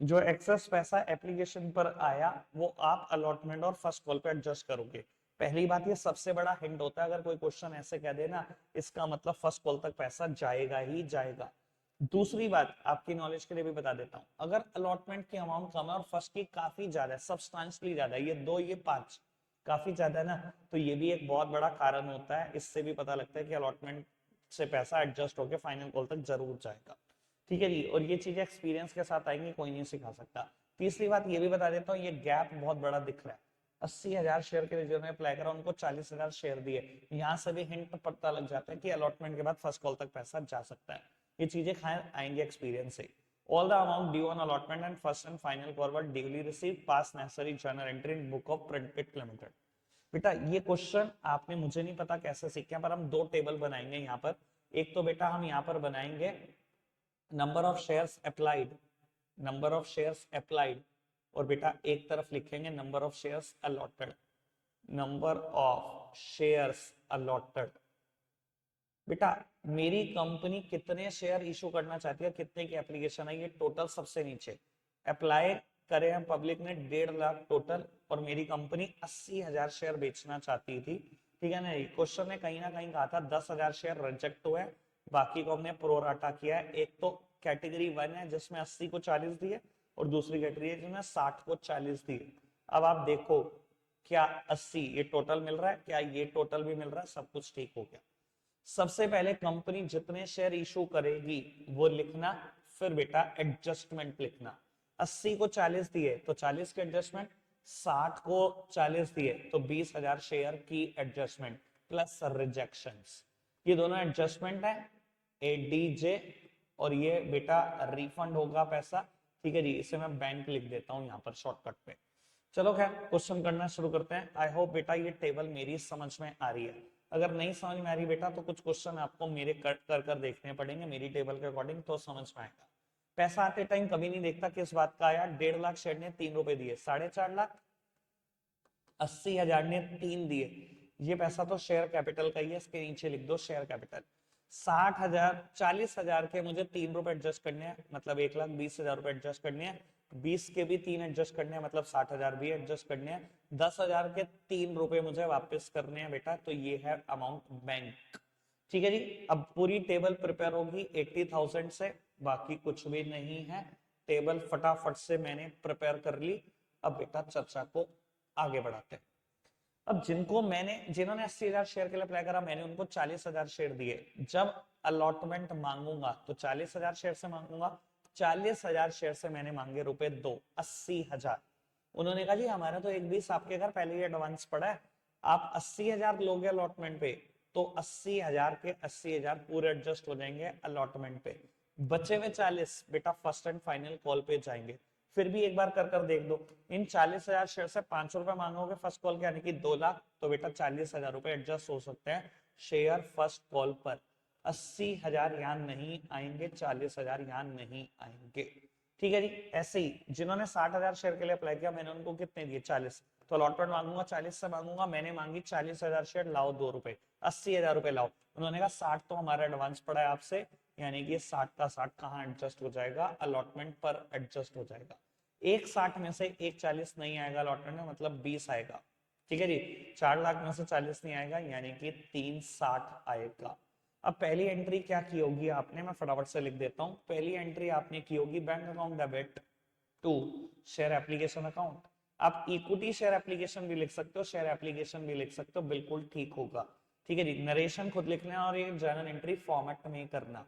जो एक्सेस पैसा एप्लीकेशन पर आया वो आप अलॉटमेंट और फर्स्ट कॉल पे एडजस्ट करोगे। पहली बात, ये सबसे बड़ा हिंट होता है, अगर कोई क्वेश्चन ऐसे कह देना इसका मतलब फर्स्ट कॉल तक पैसा जाएगा ही जाएगा। दूसरी बात आपकी नॉलेज के लिए भी बता देता हूं, अगर अलॉटमेंट की अमाउंट कम है और फर्स्ट की काफी ज्यादा है, सब्सटेंशियली ज्यादा है, ये 2 ये 5 काफी ज्यादा है ना, तो ये भी एक बहुत बड़ा कारण होता है। इससे भी पता लगता है कि अलॉटमेंट से पैसा एडजस्ट होकर फाइनल कॉल तक जरूर जाएगा। ठीक है जी, और ये चीजें एक्सपीरियंस के साथ आएंगी, कोई नहीं सिखा सकता। तीसरी बात ये भी बता देता हूँ, ये गैप बहुत बड़ा दिख रहा है। 80,000 शेयर के लिए जिन्होंने अप्लाई करा उनको 40,000 शेयर दिए, यहाँ से भी हिंट पता लग जाता है कि अलॉटमेंट के बाद फर्स्ट कॉल तक पैसा जा सकता है। ये चीजें आएंगे एक्सपीरियंस से। All the amount due on allotment and first and final call were duly received, pass necessary journal entry in book of Printkit Limited। बेटा ये क्वेश्चन आपने, मुझे नहीं पता कैसे सीखे, पर हम 2 टेबल बनाएंगे यहाँ पर। एक तो बेटा हम यहाँ पर बनाएंगे number of shares applied, number of shares applied, और बेटा एक तरफ लिखेंगे number of shares allotted, number of shares allotted. बेटा मेरी कंपनी कितने शेयर इशू करना चाहती है, कितने की एप्लीकेशन है, ये टोटल सबसे नीचे अप्लाई करे हैं पब्लिक ने 1.5 लाख टोटल, और मेरी कंपनी 80,000 शेयर बेचना चाहती थी। ठीक है ना, क्वेश्चन ने कहीं ना कहीं कहा था 10,000 शेयर रिजेक्ट हुए, बाकी को हमने प्रोराटा किया है। एक तो कैटेगरी 1 है जिसमें 80 को 40 दिए, और दूसरी कैटेगरी है जिसमें 60 को 40 दिए। अब आप देखो क्या 80 ये टोटल मिल रहा है, क्या ये टोटल भी मिल रहा है, सब कुछ ठीक हो गया। सबसे पहले कंपनी जितने शेयर इशू करेगी वो लिखना, फिर बेटा एडजस्टमेंट लिखना। 80 को 40 दिए तो 40 के एडजस्टमेंट, 60 को 40 दिए तो 20,000 शेयर की एडजस्टमेंट प्लस रिजेक्शंस। ये दोनों एडजस्टमेंट है, एडीजे, और ये बेटा रिफंड होगा पैसा। ठीक है जी, इसे मैं बैंक लिख देता हूं यहाँ पर शॉर्टकट पे। चलो खैर क्वेश्चन करना शुरू करते हैं। आई होप बेटा ये टेबल मेरी समझ में आ रही है। अगर नहीं समझ में आ रही बेटा तो कुछ क्वेश्चन आपको मेरे कट कर कर देखने पड़ेंगे मेरी टेबल के अकॉर्डिंग, तो समझ में आएगा। पैसा आते टाइम कभी नहीं देखता किस बात का आया। 1.5 लाख शेयर ने 3 रुपए दिए, 4.5 लाख, 80,000 ने 3 दिए, ये पैसा तो शेयर कैपिटल का ही है, इसके नीचे लिख दो शेयर कैपिटल। 60,000, 40,000 के मुझे 3 रुपए एडजस्ट करने हैं, मतलब 1,20,000 रुपए एडजस्ट करने हैं। 20 के भी 3 एडजस्ट करने हैं, मतलब 60,000 भी एडजस्ट करने हैं। 10,000 के 3 रुपए मुझे वापस करने हैं बेटा, तो ये है अमाउंट बैंक। ठीक है जी। अब पूरी टेबल प्रिपेयर होगी 80,000 से, बाकी कुछ भी नहीं है। टेबल फटाफट से मैंने प्रिपेयर कर ली। अब बेटा चर्चा को आगे बढ़ाते हैं। अब जिन्होंने 80,000 शेयर के लिए अप्लाई करा, मैंने उनको 40,000 शेयर दिए। जब अलॉटमेंट मांगूंगा तो 40,000 शेयर से मांगूंगा। 40,000 शेयर से मैंने मांगे रुपए 2, 80,000। उन्होंने कहा जी हमारा तो 1,20 आपके घर पहले ही एडवांस पड़ा है, आप 80,000 लोगे अलॉटमेंट पे, तो 80,000 के 80,000 पूरे एडजस्ट हो जाएंगे अलॉटमेंट पे। बचे हुए 40 बेटा फर्स्ट एंड फाइनल कॉल पे जाएंगे। फिर भी एक बार कर कर देख दो, इन 40,000 शेयर से 500 रुपए मांगोगे फर्स्ट कॉल के, यानी कि 2 लाख, तो बेटा 40,000 रुपए एडजस्ट हो सकते हैं शेयर फर्स्ट कॉल पर। 80,000 यहाँ नहीं आएंगे, 40,000 यहाँ नहीं आएंगे। ठीक है जी। ऐसे ही जिन्होंने 60,000 शेयर के लिए अप्लाई किया, मैंने उनको कितने दिए 40, तो अलॉटमेंट मांगूंगा 40 से मांगूंगा, मैंने मांगी 40,000 शेयर, लाओ 2 रुपए, 80,000 रुपए लाओ। उन्होंने कहा 60 तो हमारा एडवांस पड़ा है आपसे, यानी कि 60 का 60 कहाँ एडजस्ट हो जाएगा, अलॉटमेंट पर एडजस्ट हो जाएगा। एक 60 में से एक 40 नहीं आएगा अलॉटमेंट में, मतलब 20 आएगा। ठीक है जी। 4 लाख में से 40 नहीं आएगा, यानी कि 360 आएगा। अब पहली एंट्री क्या की होगी आपने, मैं फटाफट से लिख देता हूं। पहली एंट्री आपने की होगी bank account debit to share application account. आप इक्विटी शेयर एप्लीकेशन भी लिख सकते हो, शेयर एप्लीकेशन भी लिख सकते हो, बिल्कुल ठीक होगा। ठीक है जी। नरेशन खुद लिखना और ये जर्नल एंट्री फॉर्मेट में करना।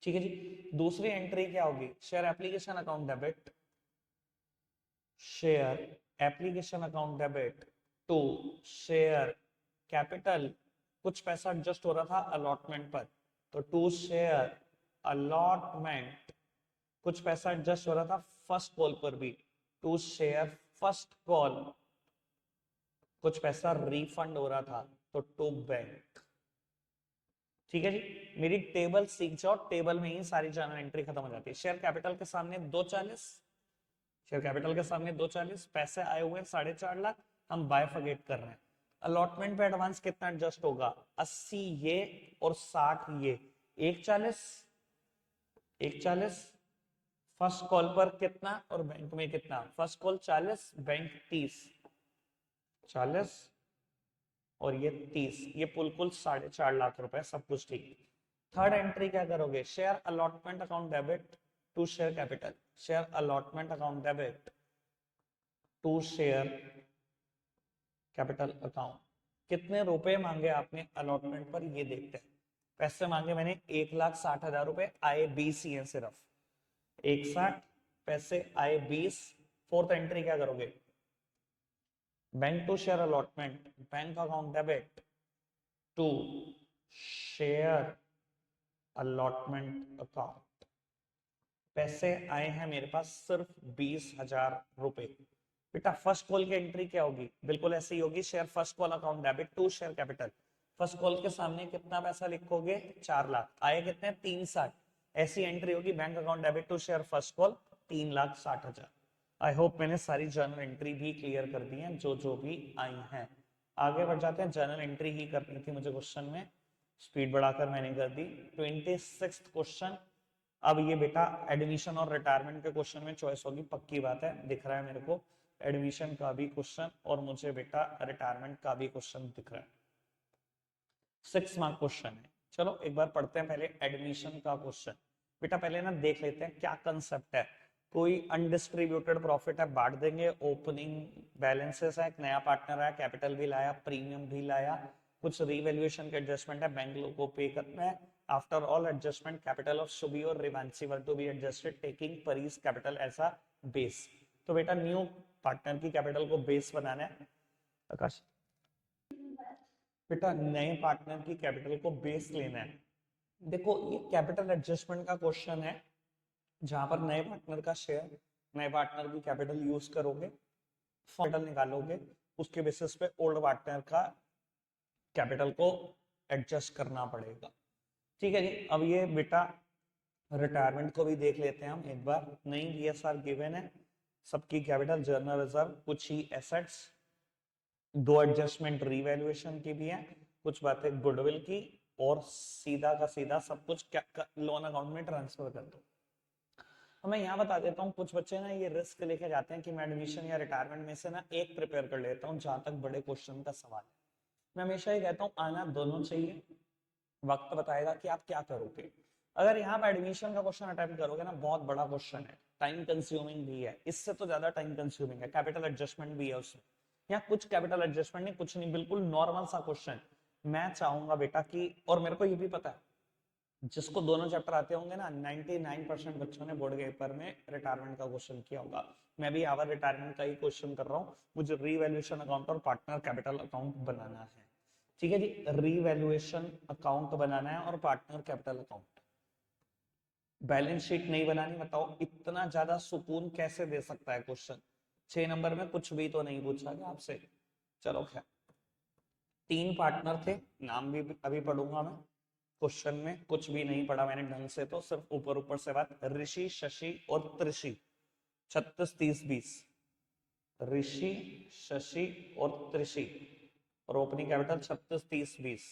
ठीक है जी। दूसरी एंट्री क्या होगी, share application account debit, share application account debit to share capital. कुछ पैसा एडजस्ट हो रहा था अलॉटमेंट पर, तो टू शेयर अलॉटमेंट। कुछ पैसा एडजस्ट हो रहा था फर्स्ट कॉल पर भी, टू शेयर फर्स्ट कॉल। कुछ पैसा रिफंड हो रहा था, तो टू बैंक। ठीक है जी। मेरी टेबल सीख जाओ, टेबल में ही सारी जर्नल एंट्री खत्म हो जाती है। शेयर कैपिटल के सामने 240, शेयर कैपिटल के सामने 240, पैसे आए हुए 4.5 लाख, हम बायफर्गेट कर रहे हैं। अलॉटमेंट पे एडवांस कितना एडजस्ट होगा, 80 ये और 60 ये, 140, 140। फर्स्ट कॉल पर कितना और बैंक में कितना, फर्स्ट कॉल 40, बैंक 30, 40 और ये 30, ये कुल 4.5 लाख रुपए, सब कुछ ठीक। थर्ड एंट्री क्या करोगे, share allotment account debit to share capital, share allotment account debit to share capital account. कितने रुपए मांगे आपने अलॉटमेंट पर, ये देखते हैं। पैसे मांगे मैंने 1,60,000 रुपए, आए 20 ही है सिर्फ, 1,60, पैसे आए 20। फोर्थ एंट्री क्या करोगे, bank to share allotment, bank account debit to share allotment account. पैसे आए हैं मेरे पास सिर्फ 20,000 रुपए। बेटा फर्स्ट कॉल की एंट्री क्या होगी, बिल्कुल ऐसे ही होगी, share first call account debit to share capital. First call के सामने कितना पैसा लिखोगे, 4 लाख, आए कितने 360, ऐसी एंट्री होगी bank account debit to share first call 3,60,000। I hope मैंने सारी जर्नल एंट्री भी क्लियर कर दी है, जो भी आई हैं। आगे बढ़ जाते हैं, जर्नल एंट्री ही करनी थी मुझे क्वेश्चन में, स्पीड बढ़ाकर मैंने कर दी। 26 क्वेश्चन। अब ये बेटा एडमिशन और रिटायरमेंट के क्वेश्चन में चॉइस होगी, पक्की बात है, दिख रहा है मेरे को एडमिशन का भी क्वेश्चन और मुझे बेटा रिटायरमेंट का भी क्वेश्चन दिख रहा है। 6 मार्क क्वेश्चन है। चलो एक बार पढ़ते हैं पहले एडमिशन का क्वेश्चन। बेटा पहले ना देख लेते हैं क्या कंसेप्ट है। कोई अनडिस्ट्रीब्यूटेड प्रॉफिट है, बांट देंगे, ओपनिंग बैलेंसेस है, एक नया पार्टनर आया, कैपिटल भी लाया, प्रीमियम भी लाया, कुछ रीवैल्यूएशन के एडजस्टमेंट है, बैंक लोगों को पे करना है। After all adjustment capital of Shubhi और Rivanshi were to be adjusted taking Pari's capital as a base. तो बेटा न्यू पार्टनर की कैपिटल को बेस बनाना है। आकाश बेटा नए पार्टनर की कैपिटल को बेस लेना है। देखो ये कैपिटल एडजस्टमेंट का क्वेश्चन है, जहां पर नए पार्टनर का शेयर, नए पार्टनर की कैपिटल यूज करोगे, कैपिटल निकालोगे, उसके बेसिस पे ओल्ड पार्टनर का कैपिटल को एडजस्ट करना पड़ेगा। ठीक है जी, अब ये बेटा रिटायरमेंट को भी देख लेते हैं हम एक बार। नई बीएसआर गिवन है, सबकी कैपिटल, जनरल रिजर्व, कुछ ही एसेट्स, दो एडजस्टमेंट रीवैल्यूएशन की भी है, कुछ बातें गुडविल की, और सीधा का सीधा सब कुछ लोन अकाउंट में ट्रांसफर कर दो। तो मैं यहाँ बता देता हूँ, कुछ बच्चे ना ये रिस्क लेके जाते हैं कि मैं एडमिशन या रिटायरमेंट में से ना एक प्रिपेयर कर लेता हूँ जहां तक बड़े क्वेश्चन का सवाल है। मैं हमेशा ये कहता हूँ आना दोनों चाहिए, वक्त बताएगा कि आप क्या करोगे। अगर यहाँ पर एडमिशन का क्वेश्चन अटेम्प्ट करोगे ना, बहुत बड़ा क्वेश्चन है, टाइम कंज्यूमिंग भी है, इससे तो ज्यादा टाइम कंज्यूमिंग है, कैपिटल एडजस्टमेंट भी है उसमें। यहाँ कुछ कैपिटल एडजस्टमेंट नहीं, कुछ नहीं, बिल्कुल नॉर्मल सा क्वेश्चन। मैं चाहूंगा बेटा कि, और मेरे को ये भी पता है जिसको दोनों चैप्टर आते होंगे ना, 99% बच्चों ने बोर्ड के पेपर में रिटायरमेंट का क्वेश्चन किया होगा। मैं भी आवर रिटायरमेंट का ही क्वेश्चन कर रहा हूँ, मुझे रीवैल्यूएशन अकाउंट और पार्टनर कैपिटल अकाउंट बनाना है। ठीक है जी, रीवैल्यूएशन अकाउंट बनाना है और partner capital account. Balance sheet नहीं बनानी, बताओ इतना ज्यादा सुकून कैसे दे सकता है क्वेश्चन। 6 नंबर में कुछ भी तो नहीं पूछा गया आपसे। चलो खैर, 3 पार्टनर थे, नाम भी अभी पढ़ूंगा मैं। क्वेश्चन में कुछ भी नहीं पढ़ा मैंने ढंग से, तो सिर्फ ऊपर ऊपर से बात। ऋषि, शशि और त्रिषि, 36 30 20। ऋषि, शशि और त्रिषि, और opening capital 36 30 20।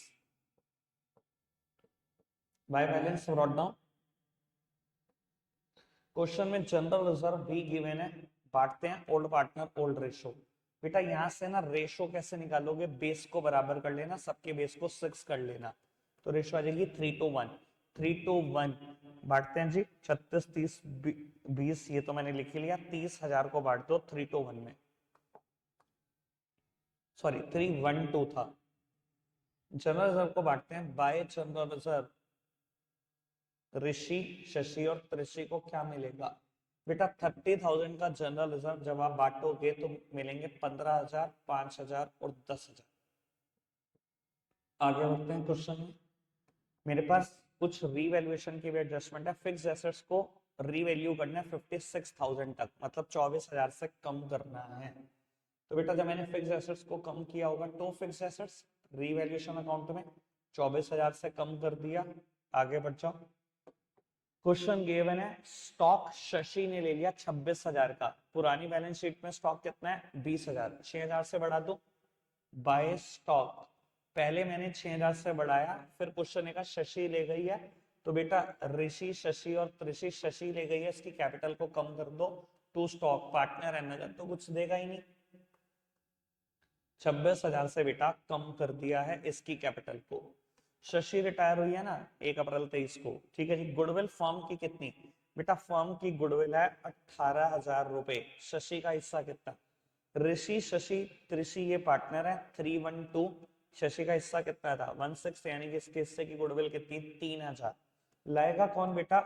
By balance brought down. Question में जनरल रिजर्व भी गिवन है, बांटते हैं ओल्ड पार्टनर ओल्ड रेशो। बेटा यहां से ना रेशो कैसे निकालोगे, बेस को बराबर कर लेना, सबके बेस को 6 कर लेना, तो रेशो आ जाएगी 3:1। 3:1 बांटते हैं जी, 36 30 20, ये तो मैंने लिख लिया। 30,000 को बांट दो 3:1 में, सॉरी 312 था। जनरल रिजर्व को बांटते हैं बाय जनरल रिजर्व। ऋषि, शशि और त्रिषि को क्या मिलेगा बेटा, 30,000 का जनरल रिजर्व जब आप बांटोगे तो मिलेंगे 15,000, 5,000 और 10,000। आगे बढ़ते हैं क्वेश्चन में। मेरे पास कुछ रीवैल्यूएशन की भी एडजस्टमेंट है। फिक्स एसेट्स को रीवैल्यू करना है 56,000 तक, मतलब 24,000 से कम करना है। तो बेटा जब मैंने फिक्स एसेट्स को कम किया होगा, तो फिक्स एसेट्स रीवैल्यूएशन अकाउंट में 24,000 से कम कर दिया। आगे बढ़ जाओ, क्वेश्चन गिवन है, स्टॉक शशि ने ले लिया 26,000 का, पुरानी बैलेंस शीट में स्टॉक कितना है 20,000, 6,000 से बढ़ा दो बाय स्टॉक। पहले मैंने 6,000 से बढ़ाया, फिर क्वेश्चन है शशि ले गई है, तो बेटा ऋषि, शशि और त्रिषि, शशि ले गई है, इसकी कैपिटल को कम कर दो टू स्टॉक पार्टनर एंड नगद, तो कुछ देगा ही नहीं। 26,000 से बेटा कम कर दिया है इसकी कैपिटल को। शशि रिटायर हुई है ना 1 अप्रैल 23 को, ठीक है जी। गुडविल फर्म की कितनी बेटा, फर्म की गुडविल है 18,000 रुपए। शशि का हिस्सा कितना, ऋषि, शशि, त्रिषि ये पार्टनर है 312, शशि का हिस्सा कितना था 16, यानी कि इसके हिस्से की गुडविल कितनी 3,000। लाएगा कौन बेटा,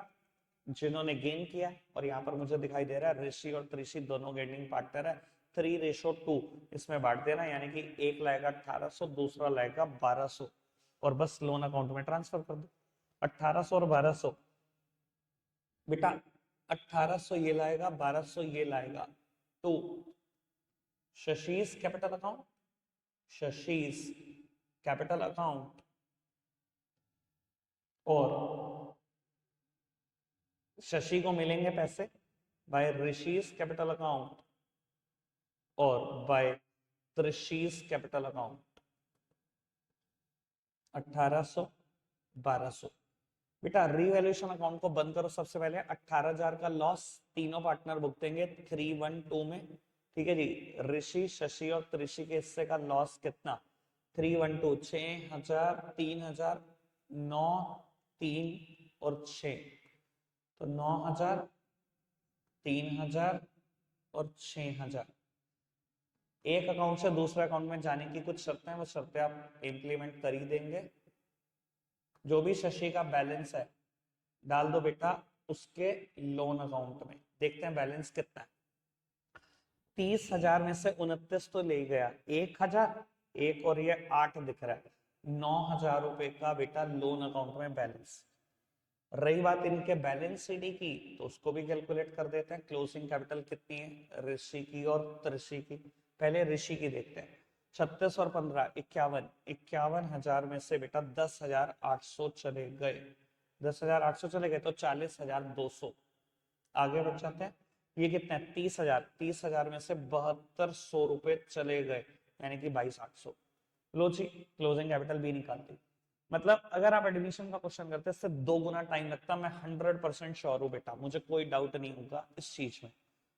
जिन्होंने गेन किया, और यहाँ पर मुझे दिखाई दे रहा है ऋषि और त्रिषि दोनों गेनिंग पार्टनर है। 3:2 इसमें बांट देना, यानी कि एक लाएगा 1800, दूसरा लाएगा 1200, और बस लोन अकाउंट में ट्रांसफर कर दो। 1800 और 1200 बेटा, 1800 ये लाएगा, 1200 ये लाएगा, तो शशीज कैपिटल अकाउंट, शशीज कैपिटल अकाउंट और शशि को मिलेंगे पैसे बाय ऋषिज कैपिटल अकाउंट और बाय त्रिशीज कैपिटल अकाउंट। 1800 1200 बेटा रीवैल्यूएशन अकाउंट को बंद करो। सबसे पहले 18,000 का लॉस तीनों पार्टनर भुगतेंगे 312 में, ठीक है जी। ऋषि, शशि और त्रिषि के हिस्से का लॉस कितना 312, 6,000, 3,000, 9, 3 और 6, तो 9,000, 3,000 और 6,000। एक अकाउंट से दूसरे अकाउंट में जाने की कुछ शर्तें हैं, वो शर्तें आप इम्प्लीमेंट कर ही देंगे। जो भी शशि का बैलेंस है डाल दो बेटा उसके लोन अकाउंट में। देखते हैं बैलेंस कितना है। 30,000 में से 29 तो ले गया, 1,000 एक और ये 8 दिख रहा है, 9,000 रुपए का बेटा लोन अकाउंट में बैलेंस। रही बात इनके बैलेंस शीट की, तो उसको भी कैलकुलेट कर देते हैं। क्लोजिंग कैपिटल कितनी है ऋषि की और त्रिषि की, पहले ऋषि की देखते हैं। 36 और 15 51, 51,000 में से बेटा 10,800 चले गए, 10,800 चले गए तो 40,200। आगे बढ़ जाते हैं, ये कितना है 30,000, 30,000 में से 7200 रुपए चले गए, यानी कि 22,800। लो जी, क्लोजिंग कैपिटल भी निकालती। मतलब अगर आप एडमिशन का क्वेश्चन करते इससे 2 गुना टाइम लगता, मैं 100% श्योर हूँ बेटा, मुझे कोई डाउट नहीं होगा इस चीज में।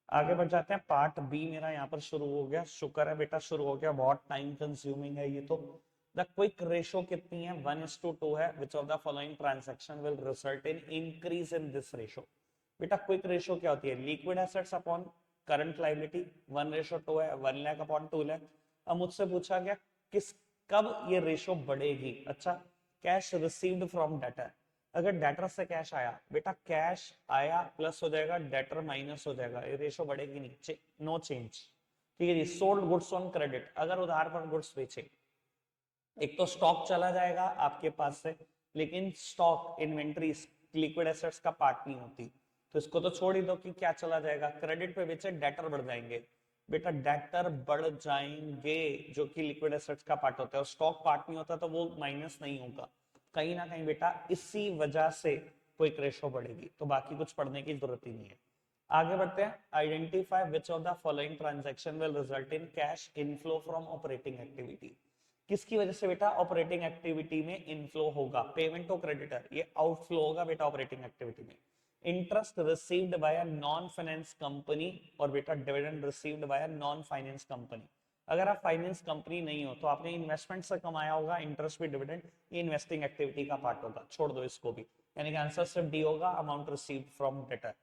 आगे बढ़ जाते हैं, पार्ट बी मेरा यहाँ पर शुरू हो गया, शुक्र है बेटा शुरू हो गया, बहुत टाइम कंज्यूमिंग है ये तो। द क्विक रेशो कितनी है 1:2 है, which of the following transaction will result in increase in this ratio. बेटा क्विक रेशो क्या होती है, liquid assets upon current liability, 1:2 है, 1 लाख अपॉन 2 लाख। अब मुझसे पूछा गया किस कब ये रेशो बढ़ेगी। अच्छा, कैश रिसीव्ड फ्रॉम डेटर, अगर डेटर से कैश आया बेटा, कैश आया प्लस हो जाएगा, डेटर माइनस हो जाएगा, ये रेशो बढ़ेगी नहीं, नो चेंज। ठीक है जी, सोल्ड गुड्स ऑन क्रेडिट, अगर उधार पर गुड्स बेचे, एक तो स्टॉक चला जाएगा आपके पास से, लेकिन स्टॉक इन्वेंट्री लिक्विड एसेट्स का पार्ट नहीं होती, तो इसको तो छोड़ ही दो कि क्या चला जाएगा, क्रेडिट पे बेचे डेटर बढ़ जाएंगे। बेटा डेटर बढ़ जाएंगे जो कि लिक्विड एसेट्स का पार्ट होता है, और स्टॉक पार्ट नहीं होता तो वो माइनस नहीं होगा, कहीं ना कहीं बेटा इसी वजह से क्विक रेशो बढ़ेगी, तो बाकी कुछ पढ़ने की जरूरत ही नहीं है। आगे बढ़ते हैं, identify which of the following transaction will result in cash inflow from operating activity. किसकी वजह से बेटा ऑपरेटिंग एक्टिविटी में इनफ्लो होगा, पेमेंट टू क्रेडिटर, ये आउटफ्लो होगा बेटा ऑपरेटिंग एक्टिविटी में। Interest received by a non finance company, और बेटा dividend received by a non finance company. अगर आप फाइनेंस कंपनी नहीं हो तो आपने इन्वेस्टमेंट से कमाया होगा, इंटरेस्ट भी डिविडेंड, ये इन्वेस्टिंग एक्टिविटी का पार्ट होगा, छोड़ दो इसको भी, यानी कि आंसर सिर्फ डी होगा, अमाउंट रिसीव्ड फ्रॉम डेटर।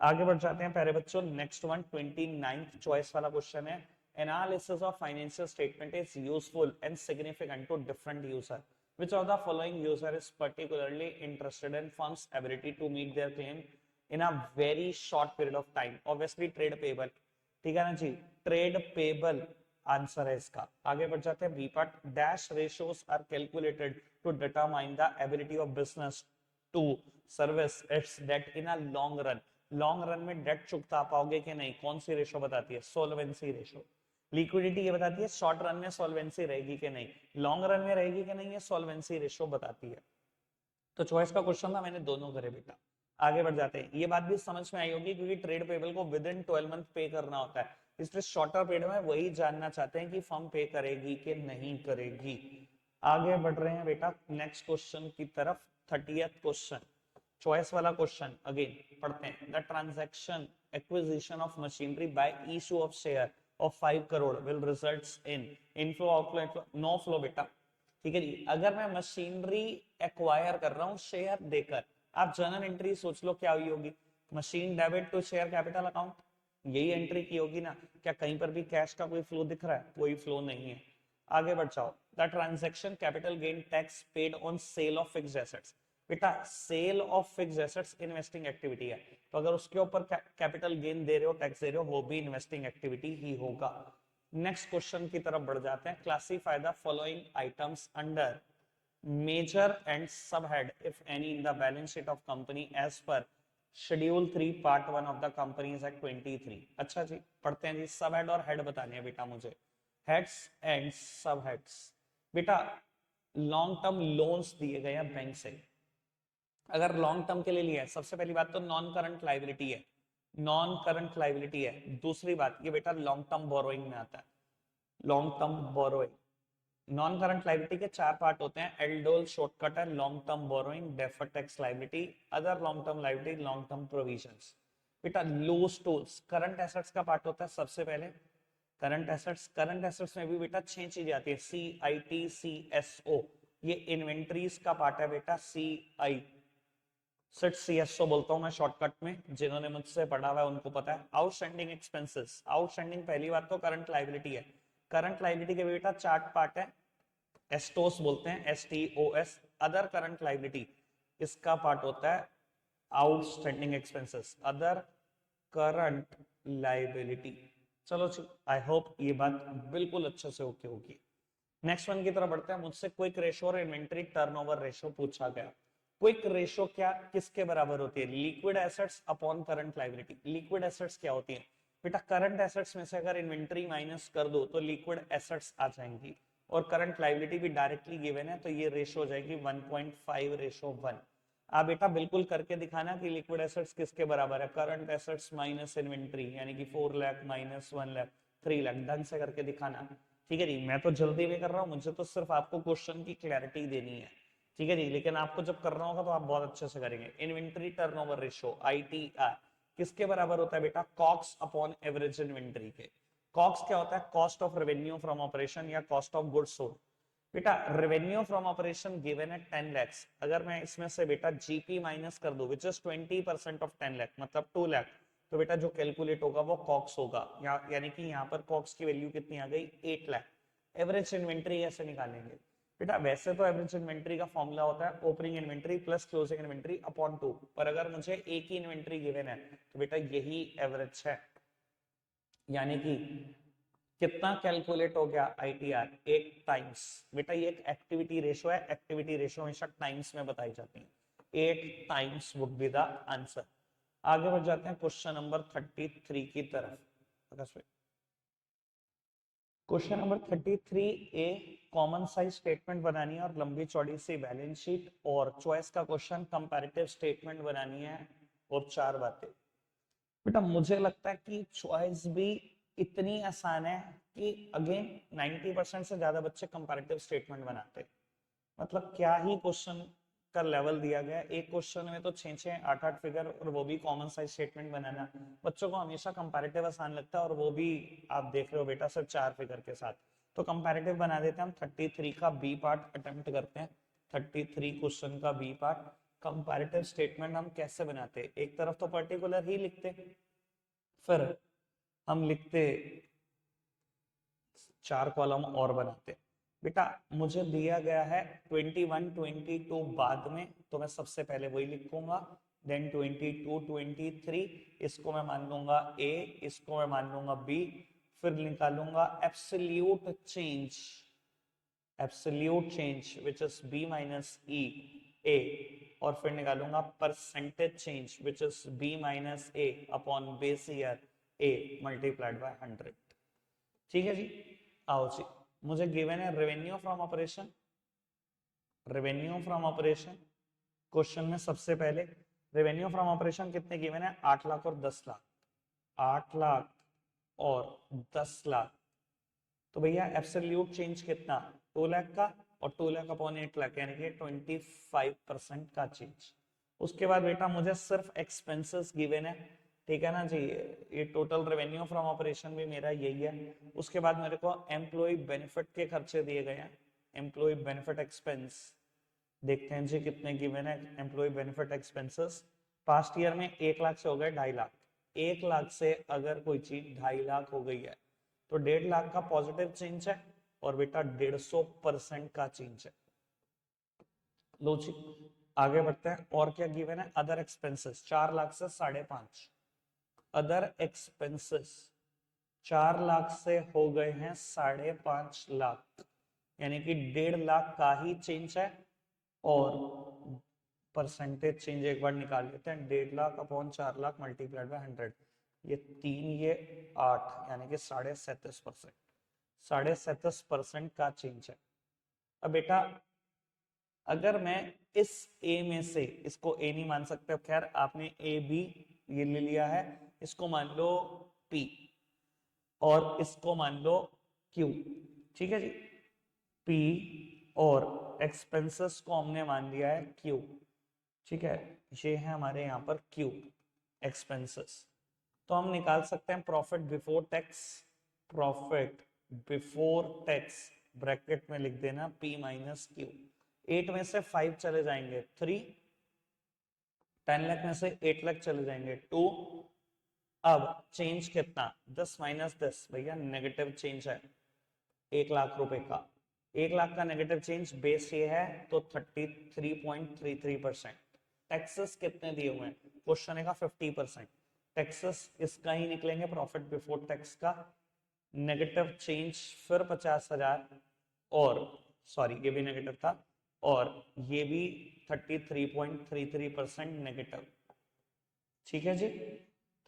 आगे बढ़ जाते हैं प्यारे बच्चों, नेक्स्ट वन 29th चॉइस वाला क्वेश्चन है, analysis of financial statement is useful and significant to different user, which of the following user is particularly interested in firm's ability to meet their claim in a very short period of time, obviously trade payable। ठीक है ना जी, trade payable answer है इसका। आगे बढ़ जाते हैं, B part, dash ratios are calculated to determine the ability of business to service its debt in a long run. Long run में डेट चुकता पाओगे कि नहीं, कौन सी रेशो बताती है, सोलवेंसी रेशो। लिक्विडिटी ये बताती है शॉर्ट रन में सॉल्वेंसी रहेगी कि नहीं, लॉन्ग रन में रहेगी कि नहीं, ये सॉल्वेंसी रेशो बताती है। तो चॉइस का क्वेश्चन था, मैंने दोनों करे बेटा। आगे बढ़ जाते हैं, ये बात भी समझ में आई होगी क्योंकि ट्रेड पेबल को विद इन 12 मंथ पे करना होता है, इसलिए शॉर्टर पीरियड में वही जानना चाहते हैं कि फर्म पे करेगी कि नहीं करेगी। आगे बढ़ रहे हैं बेटा नेक्स्ट क्वेश्चन की तरफ, 30th क्वेश्चन, चॉइस वाला क्वेश्चन अगेन पढ़ते हैं। The transaction acquisition of machinery by issue of share of 5 crore will results in inflow outflow, no flow बेटा। ठीक है जी, अगर मैं मशीनरी एक्वायर कर रहा हूँ शेयर देकर, आप जर्नल एंट्री सोच लो क्या हुई होगी, machine debit to share capital account, यही एंट्री की होगी ना। क्या कहीं पर भी कैश का कोई फ्लो दिख रहा है, कोई फ्लो नहीं है। आगे बढ़ जाओ, the transaction capital gain tax paid on sale of fixed assets, बेटा sale of fixed assets investing activity है, तो अगर उसके ऊपर कैपिटल गेन दे रहे हो, टैक्स दे रहे हो, वो भी इन्वेस्टिंग एक्टिविटी ही होगा। नेक्स्ट क्वेश्चन की तरफ बढ़ जाते हैं, classify the following items under major and sub head if any in the balance sheet of company as per schedule 3 part 1 of the companies act 23। अच्छा जी, पढ़ते हैं जी, सब हेड और हेड बताने हैं बेटा मुझे, हेड्स एंड सब हेड्स। बेटा लॉन्ग टर्म लोन्स दिए गए हैं बैंक से, अगर लॉन्ग टर्म के लिए लिया है, सबसे पहली बात तो नॉन करंट लाइबिलिटी है, नॉन करंट लाइबिलिटी है। दूसरी बात ये बेटा लॉन्ग टर्म बोरोइंग में आता है, long term borrowing. Non current liability के 4 पार्ट होते हैं, एल्डोल शॉर्टकट है, long term borrowing, deferred tax liability, other long term liability, long term provisions. बेटा लूज टूल्स करंट एसेट्स का पार्ट होता है, सबसे पहले करंट एसेट्स, करंट एसेट्स में भी बेटा 6 चीजें आती है, CITCSO, ये इन्वेंट्रीज का पार्ट है बेटा, CICSO बोलता हूं मैं शॉर्टकट में, जिन्होंने मुझसे पढ़ा हुआ है उनको पता है। आउटस्टैंडिंग एक्सपेंसेस, आउटस्टैंडिंग पहली बात तो करंट लाइबिलिटी है, करंट लाइबिलिटी के बेटा 4 पार्ट है, एस्टोस बोलते हैं, STOS। अदर करंट लाइबिलिटी, इसका पार्ट होता है outstanding expenses, other current liability. चलो आई होप ये बात बिल्कुल अच्छे से ओके होगी। नेक्स्ट वन की तरफ बढ़ते हैं, मुझसे क्विक रेशो और इन्वेंटरी टर्नओवर रेशो पूछा गया। क्विक रेशो क्या किसके बराबर होती है, liquid assets upon current liability. Liquid assets क्या होती है बेटा करंट एसेट्स में से अगर इन्वेंट्री माइनस कर दो तो लिक्विड एसेट्स आ जाएंगी, और करंट लायबिलिटी भी डायरेक्टली गिवन है, तो ये रेशो हो जाएगी 1.5:1। आप बेटा बिल्कुल करके दिखाना कि लिक्विड एसेट्स किसके बराबर है, करंट एसेट्स माइनस इन्वेंट्री, यानी कि 4 लाख माइनस 1 लाख 3 लाख, ढंग से करके दिखाना। ठीक है जी, मैं तो जल्दी में कर रहा हूँ, मुझे तो सिर्फ आपको क्वेश्चन की क्लैरिटी देनी है। ठीक है जी, लेकिन आपको जब करना होगा तो आप बहुत अच्छे से करेंगे। इन्वेंट्री टर्नओवर रेशियो ITR किसके बराबर होता है बेटा, कॉस्ट अपॉन एवरेज इन्वेंट्री के। कॉस्ट क्या होता है, cost of revenue from operation या कॉस्ट ऑफ गुड्स सोल्ड। बेटा रेवेन्यू फ्रॉम ऑपरेशन गिवन है 10 lakhs, अगर मैं इसमें से बेटा जीपी माइनस कर दूं विच इज 20% ऑफ 10 लाख मतलब 2 लाख, तो बेटा जो कैलकुलेट होगा वो कॉक्स होगा, यानी कि यहाँ पर कॉक्स की वैल्यू कितनी आ गई, 8 लाख। एवरेज इन्वेंट्री ऐसे निकालेंगे बेटा, वैसे तो एवरेज इन्वेंट्री का फॉर्मूला होता है opening inventory plus closing inventory upon 2, पर अगर मुझे एक ही इन्वेंट्री गिवन है तो बेटा यही एवरेज है, यानी कि कितना कैलकुलेट हो गया ITR 8 टाइम्स। बेटा ये एक एक्टिविटी रेशो है, एक्टिविटी रेशो हमेशा टाइम्स में बताई जाती है, 8 times would be the answer. आगे बढ़ जाते हैं क्वेश्चन नंबर 33 की तरफ। Question number 33A, common size statement बनानी है और लंबी चौड़ी सी बैलेंस शीट, और चॉइस का क्वेश्चन कंपैरेटिव स्टेटमेंट बनानी है और 4 बातें। बेटा मुझे लगता है कि चॉइस भी इतनी आसान है कि अगेन 90% से ज्यादा बच्चे कंपैरेटिव स्टेटमेंट बनाते हैं। मतलब क्या ही क्वेश्चन का लेवल दिया गया है, एक क्वेश्चन में तो 6-6 8-8 फिगर, और वो भी कॉमन साइज स्टेटमेंट बनाना। बच्चों को हमेशा कंपैरेटिव आसान लगता है, और वो भी आप देख रहे हो बेटा सिर्फ 4 फिगर के साथ। तो कंपैरेटिव बना देते हैं हम। 33 का बी पार्ट अटेम्प्ट करते हैं। 33 क्वेश्चन का बी पार्ट, कंपैरेटिव स्टेटमेंट हम कैसे बनाते हैं, एक तरफ तो पर्टिकुलर ही लिखते, फिर हम लिखते 4 कॉलम और बनाते। बेटा मुझे दिया गया है 21 22 बाद में, तो मैं सबसे पहले वही लिखूंगा, देन 22 23, इसको मैं मान लूंगा A, इसको मैं मान लूंगा B, फिर निकालूंगा absolute change which is B minus E A, और फिर निकालूंगा percentage change which is B minus A upon base year A multiplied by 100। ठीक है जी, आओ जी, मुझे गिवन है रेवेन्यू फ्रॉम ऑपरेशन। क्वेश्चन में सबसे पहले रेवेन्यू फ्रॉम ऑपरेशन कितने गिवन है, 8 लाख और 10 लाख, 8 लाख और 10 लाख। तो भैया एब्सोल्यूट चेंज कितना, 2 लाख का, और 2 लाख अपॉन 8 लाख यानी कि 25% का चेंज। उसके बाद बेटा मुझे सिर्फ एक्सपेंसेस गिवन है, ठीक है ना जी, ये टोटल रेवेन्यू फ्रॉम ऑपरेशन भी मेरा यही है। उसके बाद मेरे को एम्प्लॉय बेनिफिट के खर्चे दिए गए हैं, एम्प्लॉय बेनिफिट एक्सपेंस देखते हैं जी कितने गिवन है। Employ benefit expenses past year में 1 लाख से हो गए 2.5 लाख, 1 लाख से अगर कोई चीज 2.5 लाख हो गई है तो 1.5 लाख का पॉजिटिव चेंज है, और बेटा 150% का चेंज है। लो जी आगे बढ़ते हैं, और क्या गिवन है, अदर एक्सपेंसेस 4 लाख से 5.5, अदर एक्सपेंसेस 4 लाख से हो गए हैं 5.5 लाख, यानी कि 1.5 लाख का ही चेंज है, और परसेंटेज चेंज एक बार निकाल लेते हैं, 1.5 lakh upon 4 lakh multiplied by 100, ये 3 ये 8 यानी कि 37.5%, 37.5% का चेंज है। अब बेटा अगर मैं इस ए में से, इसको ए नहीं मान सकते, खैर आपने ए बी ये ले लिया है, इसको मान लो पी और इसको मान लो क्यू, ठीक है जी, पी और एक्सपेंसेस को हमने मान लिया है क्यू, ठीक है, ये है हमारे यहाँ पर क्यू एक्सपेंसेस। तो हम निकाल सकते हैं profit before tax, profit before tax bracket में लिख देना पी माइनस क्यू। 8 में से 5 चले जाएंगे 3, 10 लाख में से 8 लाख चले जाएंगे 2, अब चेंज कितना 10 माइनस 10 भैया नेगेटिव चेंज है 1 लाख रुपए का, 1 लाख का नेगेटिव चेंज बेस ये है तो 33.33%। टैक्सेस कितने दिए हुए हैं, क्वेश्चन का 50%, टैक्सेस इसका ही निकलेंगे प्रॉफिट बिफोर टैक्स का, नेगेटिव चेंज फिर 50,000, और सॉरी ये भी नेगेटिव था, और ये भी 33.33% नेगेटिव, ठीक है जी।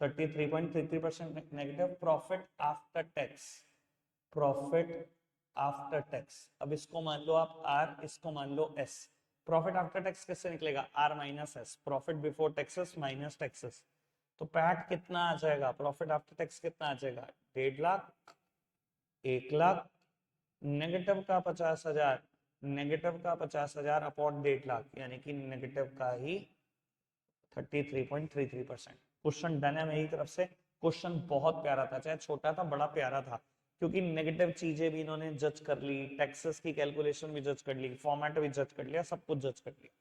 33.33% negative. Profit after tax, profit after tax, अब इसको मान लो आप आर, इसको मान लो एस। प्रॉफिट आफ्टर टैक्स किससे निकलेगा? R minus S, profit before taxes minus taxes. तो पैट कितना आ जाएगा? प्रॉफिट आफ्टर टैक्स कितना आ जाएगा? 1.5 लाख, 1 लाख, नेगेटिव का 50,000, नेगेटिव का 50,000 अपॉन 1.5 लाख, यानी कि नेगेटिव का ही 33.33%। क्वेश्चन डन है मेरी तरफ से। क्वेश्चन बहुत प्यारा था, चाहे छोटा था बड़ा प्यारा था, क्योंकि नेगेटिव चीजें भी इन्होंने जज कर ली, टैक्सेस की कैलकुलेशन भी जज कर ली, फॉर्मेट भी जज कर लिया, सब कुछ जज कर लिया।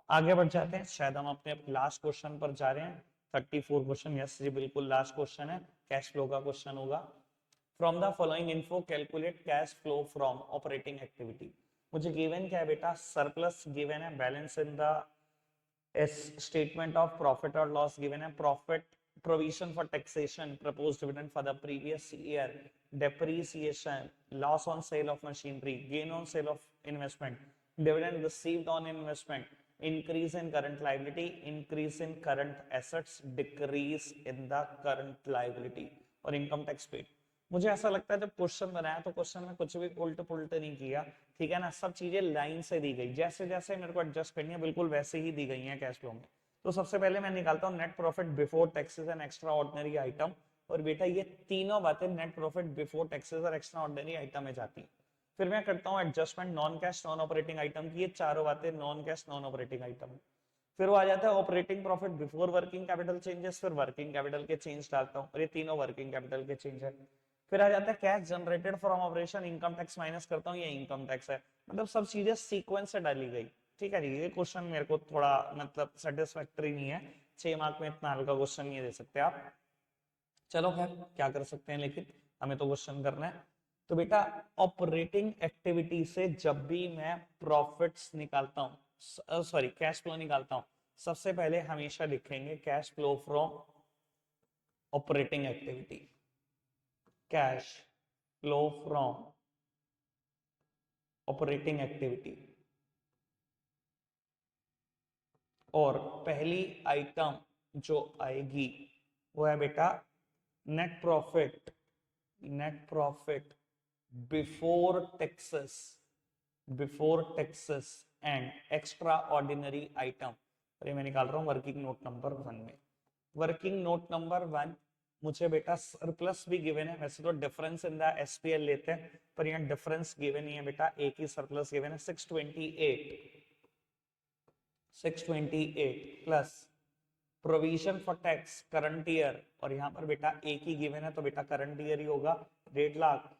आगे बढ़ जाते हैं, शायद हम अपने लास्ट क्वेश्चन पर जा रहे हैं। 34 क्वेश्चन, यस जी बिल्कुल लास्ट क्वेश्चन है, कैश फ्लो का क्वेश्चन होगा। From the following info calculate cash flow from operating activity. मुझे गिवन क्या है बेटा? सरप्लस गिवन है, balance in the statement of profit और लॉस गिवन है, profit, provision for taxation, proposed dividend for the previous year, depreciation, loss on sale of machinery, gain on sale of investment, dividend received on investment, increase in current liability, increase in current assets, decrease in the current liability और income tax paid। मुझे ऐसा लगता है जब question बनाया तो question में कुछ भी उल्ट पुल्ट नहीं किया, ठीक है ना, सब चीजें लाइन से दी गई, जैसे जैसे मेरे को एडजस्ट करनी है बिल्कुल वैसे ही दी गई हैं कैश फ्लो में। तो सबसे पहले मैं निकालता हूँ net profit before taxes and extra ordinary item, और बेटा ये तीनों बातें नेट प्रॉफिट बिफोर टैक्सेस और एक्स्ट्रा ऑर्डिनरी आइटम में जाती हैं। फिर मैं करता हूँ adjustment non cash non operating item की, ये चारों बातें non cash non operating item. फिर वो आ जाता है operating profit before working capital changes, फिर वर्किंग कैपिटल के चेंज डालता हूँ, और ये तीनों वर्किंग कैपिटल के चेंज है। फिर आ जाता है cash generated from operation, income tax minus करता हूँ, ये इनकम टैक्स है। मतलब सब चीजें सीक्वेंस से डाली गई, ठीक है जी। ये क्वेश्चन मेरे को थोड़ा मतलब सेटिस्फैक्टरी नहीं है, 6 मार्क में इतना हल्का क्वेश्चन नहीं दे सकते आप। चलो खैर क्या कर सकते हैं, लेकिन हमें तो क्वेश्चन करना है। तो बेटा ऑपरेटिंग एक्टिविटी से जब भी मैं प्रॉफिट्स निकालता हूँ, सॉरी कैश फ्लो निकालता हूँ, सबसे पहले हमेशा लिखेंगे cash flow from operating activity, cash flow from operating activity. और पहली आइटम जो आएगी वो है बेटा net profit, net profit before taxes, before taxes and extra ordinary item. ये मैं निकाल रहा हूँ वर्किंग नोट नंबर 1 में। वर्किंग नोट नंबर 1 मुझे बेटा सरप्लस भी गिवन है, वैसे तो डिफरेंस इन द एसपीएल लेते हैं, पर यहाँ डिफरेंस गिवन नहीं है बेटा, एक ही सरप्लस गिवन है 628 plus provision for tax current year, और यहाँ पर बेटा एक ही गिवन है तो बेटा करंट ईयर ही होगा 1.5 लाख,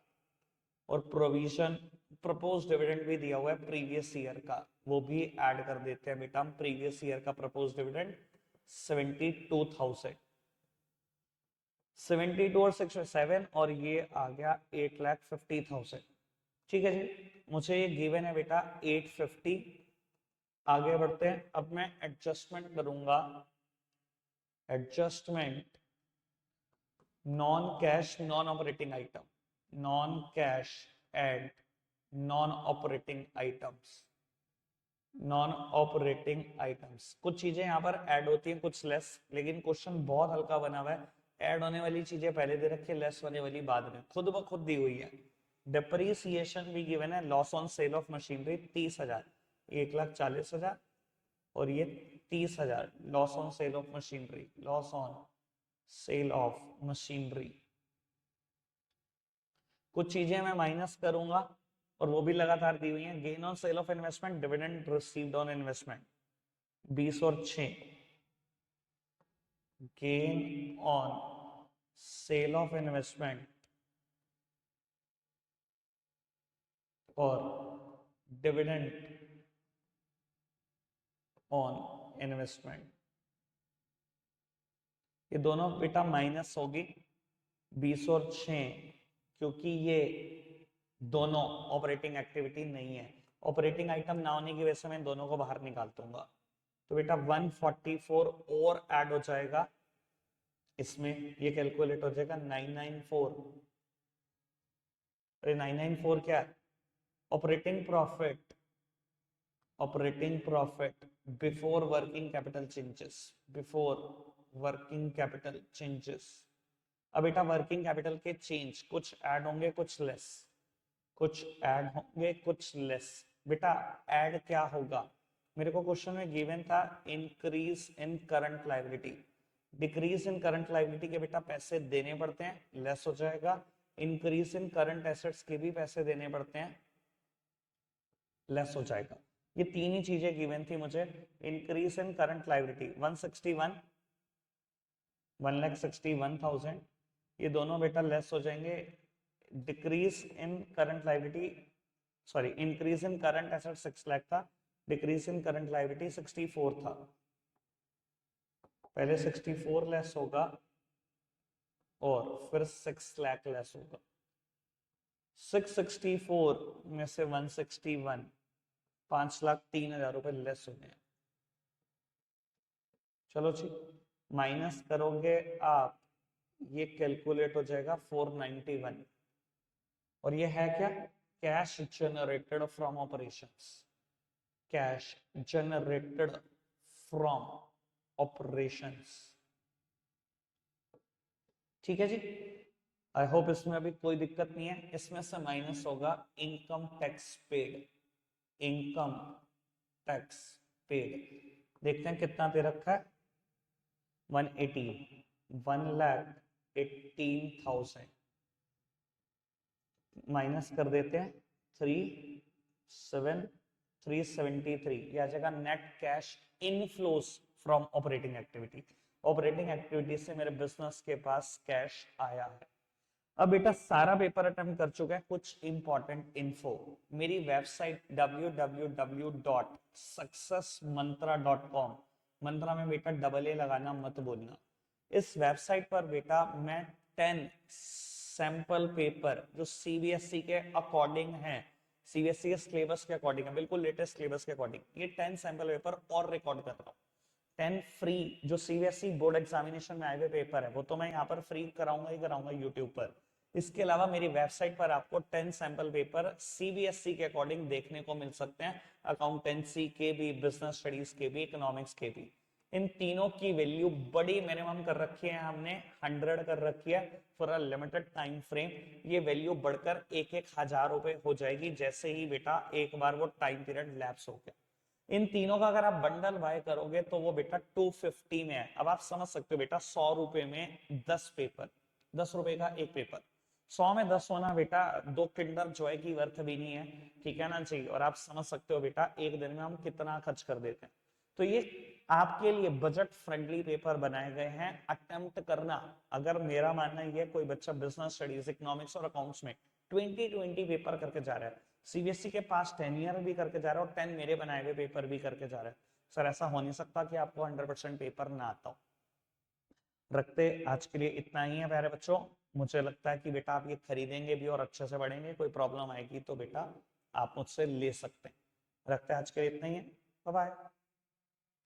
और प्रोविजन प्रपोज डिविडेंड भी दिया हुआ है प्रीवियस ईयर का, वो भी ऐड कर देते हैं बेटा हम। प्रीवियस ईयर का प्रपोज डिविडेंड 72,000, 72 और 67, और ये आ गया 8,50,000। ठीक है जी, मुझे ये गिवन है बेटा 850। आगे बढ़ते हैं, अब मैं एडजस्टमेंट करूंगा, adjustment non cash non operating item, non cash and non operating items, non operating items. कुछ चीजें यहाँ पर ऐड होती हैं कुछ लेस, लेकिन क्वेश्चन बहुत हल्का बना हुआ है, ऐड होने वाली चीजें पहले दे रखी है, लेस होने वाली बाद में, खुद ब खुद दी हुई है। डिप्रिसिएशन भी गिवन है, loss on sale of machinery 30,000, 1,40,000, और ये 30,000 loss on sale of machinery, loss on sale of machinery. कुछ चीजें मैं माइनस करूंगा और वो भी लगातार दी हुई हैं। Gain on sale of investment, dividend received on investment 20 और 6, gain on sale of investment और डिविडेंड ऑन इन्वेस्टमेंट, ये दोनों बेटा माइनस होगी 20 और 6, क्योंकि ये दोनों ऑपरेटिंग एक्टिविटी नहीं है। ऑपरेटिंग आइटम ना होने की वजह से मैं दोनों को बाहर निकाल दूंगा, तो बेटा 144 और ऐड हो जाएगा इसमें, ये कैलकुलेट हो जाएगा 994। अरे 994 क्या है? Operating profit, operating profit before working capital changes, before working capital changes. अब बेटा वर्किंग कैपिटल के चेंज, कुछ ऐड होंगे कुछ लेस, कुछ ऐड होंगे कुछ लेस। बेटा ऐड क्या होगा, मेरे को क्वेश्चन में गिवन था increase in current liability, decrease in current liability के बेटा पैसे देने पड़ते हैं, लेस हो जाएगा। इंक्रीज इन करंट एसेट्स के भी पैसे देने पड़ते हैं, लेस हो जाएगा। ये तीन ही चीजें गिवन थी मुझे। इंक्रीज इन करंट लायबिलिटी 161, 1,61,000, ये दोनों बेटा लेस हो जाएंगे। Decrease in current liability, sorry increase in current asset 6 lakh था, डिक्रीज इन करंट लायबिलिटी 64 था। पहले 64 लेस होगा और फिर 6 लाख लेस होगा। 664 में से 161, 5,03,000 रुपए लेस हो गए। चलो जी, माइनस करोगे आप, ये कैलकुलेट हो जाएगा 491, और ये है क्या, cash generated from operations, cash generated from operations. ठीक है जी, आई होप इसमें अभी कोई दिक्कत नहीं है। इसमें से माइनस होगा income tax paid, income tax paid. देखते हैं कितना दे रखा है, 118, 1,18,000 माइनस कर देते हैं 373, यह आ जाएगा net cash inflows from operating activity. Operating activity से मेरे बिजनेस के पास कैश आया है। अब बेटा सारा पेपर अटेम्प्ट कर चुका है, कुछ इंपॉर्टेंट इन्फो। मेरी वेबसाइट www.successmantra.com, मंत्रा में बेटा डबल ए लगाना मत बोलना। इस वेबसाइट पर बेटा मैं 10 सैंपल पेपर जो सीबीएसई के अकॉर्डिंग हैं, सीबीएसई के सिलेबस के अकॉर्डिंग है, बिल्कुल लेटेस्ट सिलेबस के अकॉर्डिंग, ये 10 सैंपल पेपर और रिकॉर्ड कर रहा हूँ। 10 फ्री जो सीबीएसई बोर्ड एग्जामिनेशन में आए हुए पेपर है वो तो मैं यहाँ पर फ्री कराऊंगा ही कराऊंगा यूट्यूब पर। इसके अलावा मेरी वेबसाइट पर आपको 10 सैंपल पेपर सीबीएसई के अकॉर्डिंग देखने को मिल सकते हैं, अकाउंटेंसी के भी, बिजनेस स्टडीज के भी, इकोनॉमिक्स के भी। इन तीनों की वैल्यू बड़ी मिनिमम कर रखी है हमने, 100 कर रखी है for a limited time frame. ये वैल्यू बढ़कर 1,000 रुपए हो जाएगी जैसे ही बेटा एक बार वो टाइम पीरियड लैप्स हो गया। इन तीनों का अगर आप बंडल बाय करोगे तो वो बेटा 250 में है। अब आप समझ सकते हो बेटा 100 रुपए में 10 पेपर, 10 रुपए का एक पेपर, 100 में 10 होना बेटा 2 किंडर जॉय की वर्थ भी नहीं है, ठीक है ना जी। और आप समझ सकते हो बेटा एक दिन में हम कितना खर्च कर देते हैं। तो ये आपके लिए बजट फ्रेंडली पेपर बनाए गए हैं, अटेम्प्ट करना। अगर मेरा मानना ये, कोई बच्चा बिजनेस स्टडीज, इकोनॉमिक्स और अकाउंट्स में 20 पेपर करके जा रहा है, सीबीएसई के पास 10 ईयर भी करके जा रहा है और 10 मेरे बनाए हुए पेपर भी करके जा रहा है, सर ऐसा हो नहीं सकता कि आपको 100% पेपर ना आता हो। रखते आज के लिए इतना ही है प्यारे बच्चों। मुझे लगता है कि बेटा आप ये खरीदेंगे भी और अच्छे से पढ़ेंगे, कोई प्रॉब्लम आएगी तो बेटा आप मुझसे ले सकते हैं। रखते हैं आज के लिए इतना ही है, बाय बाय।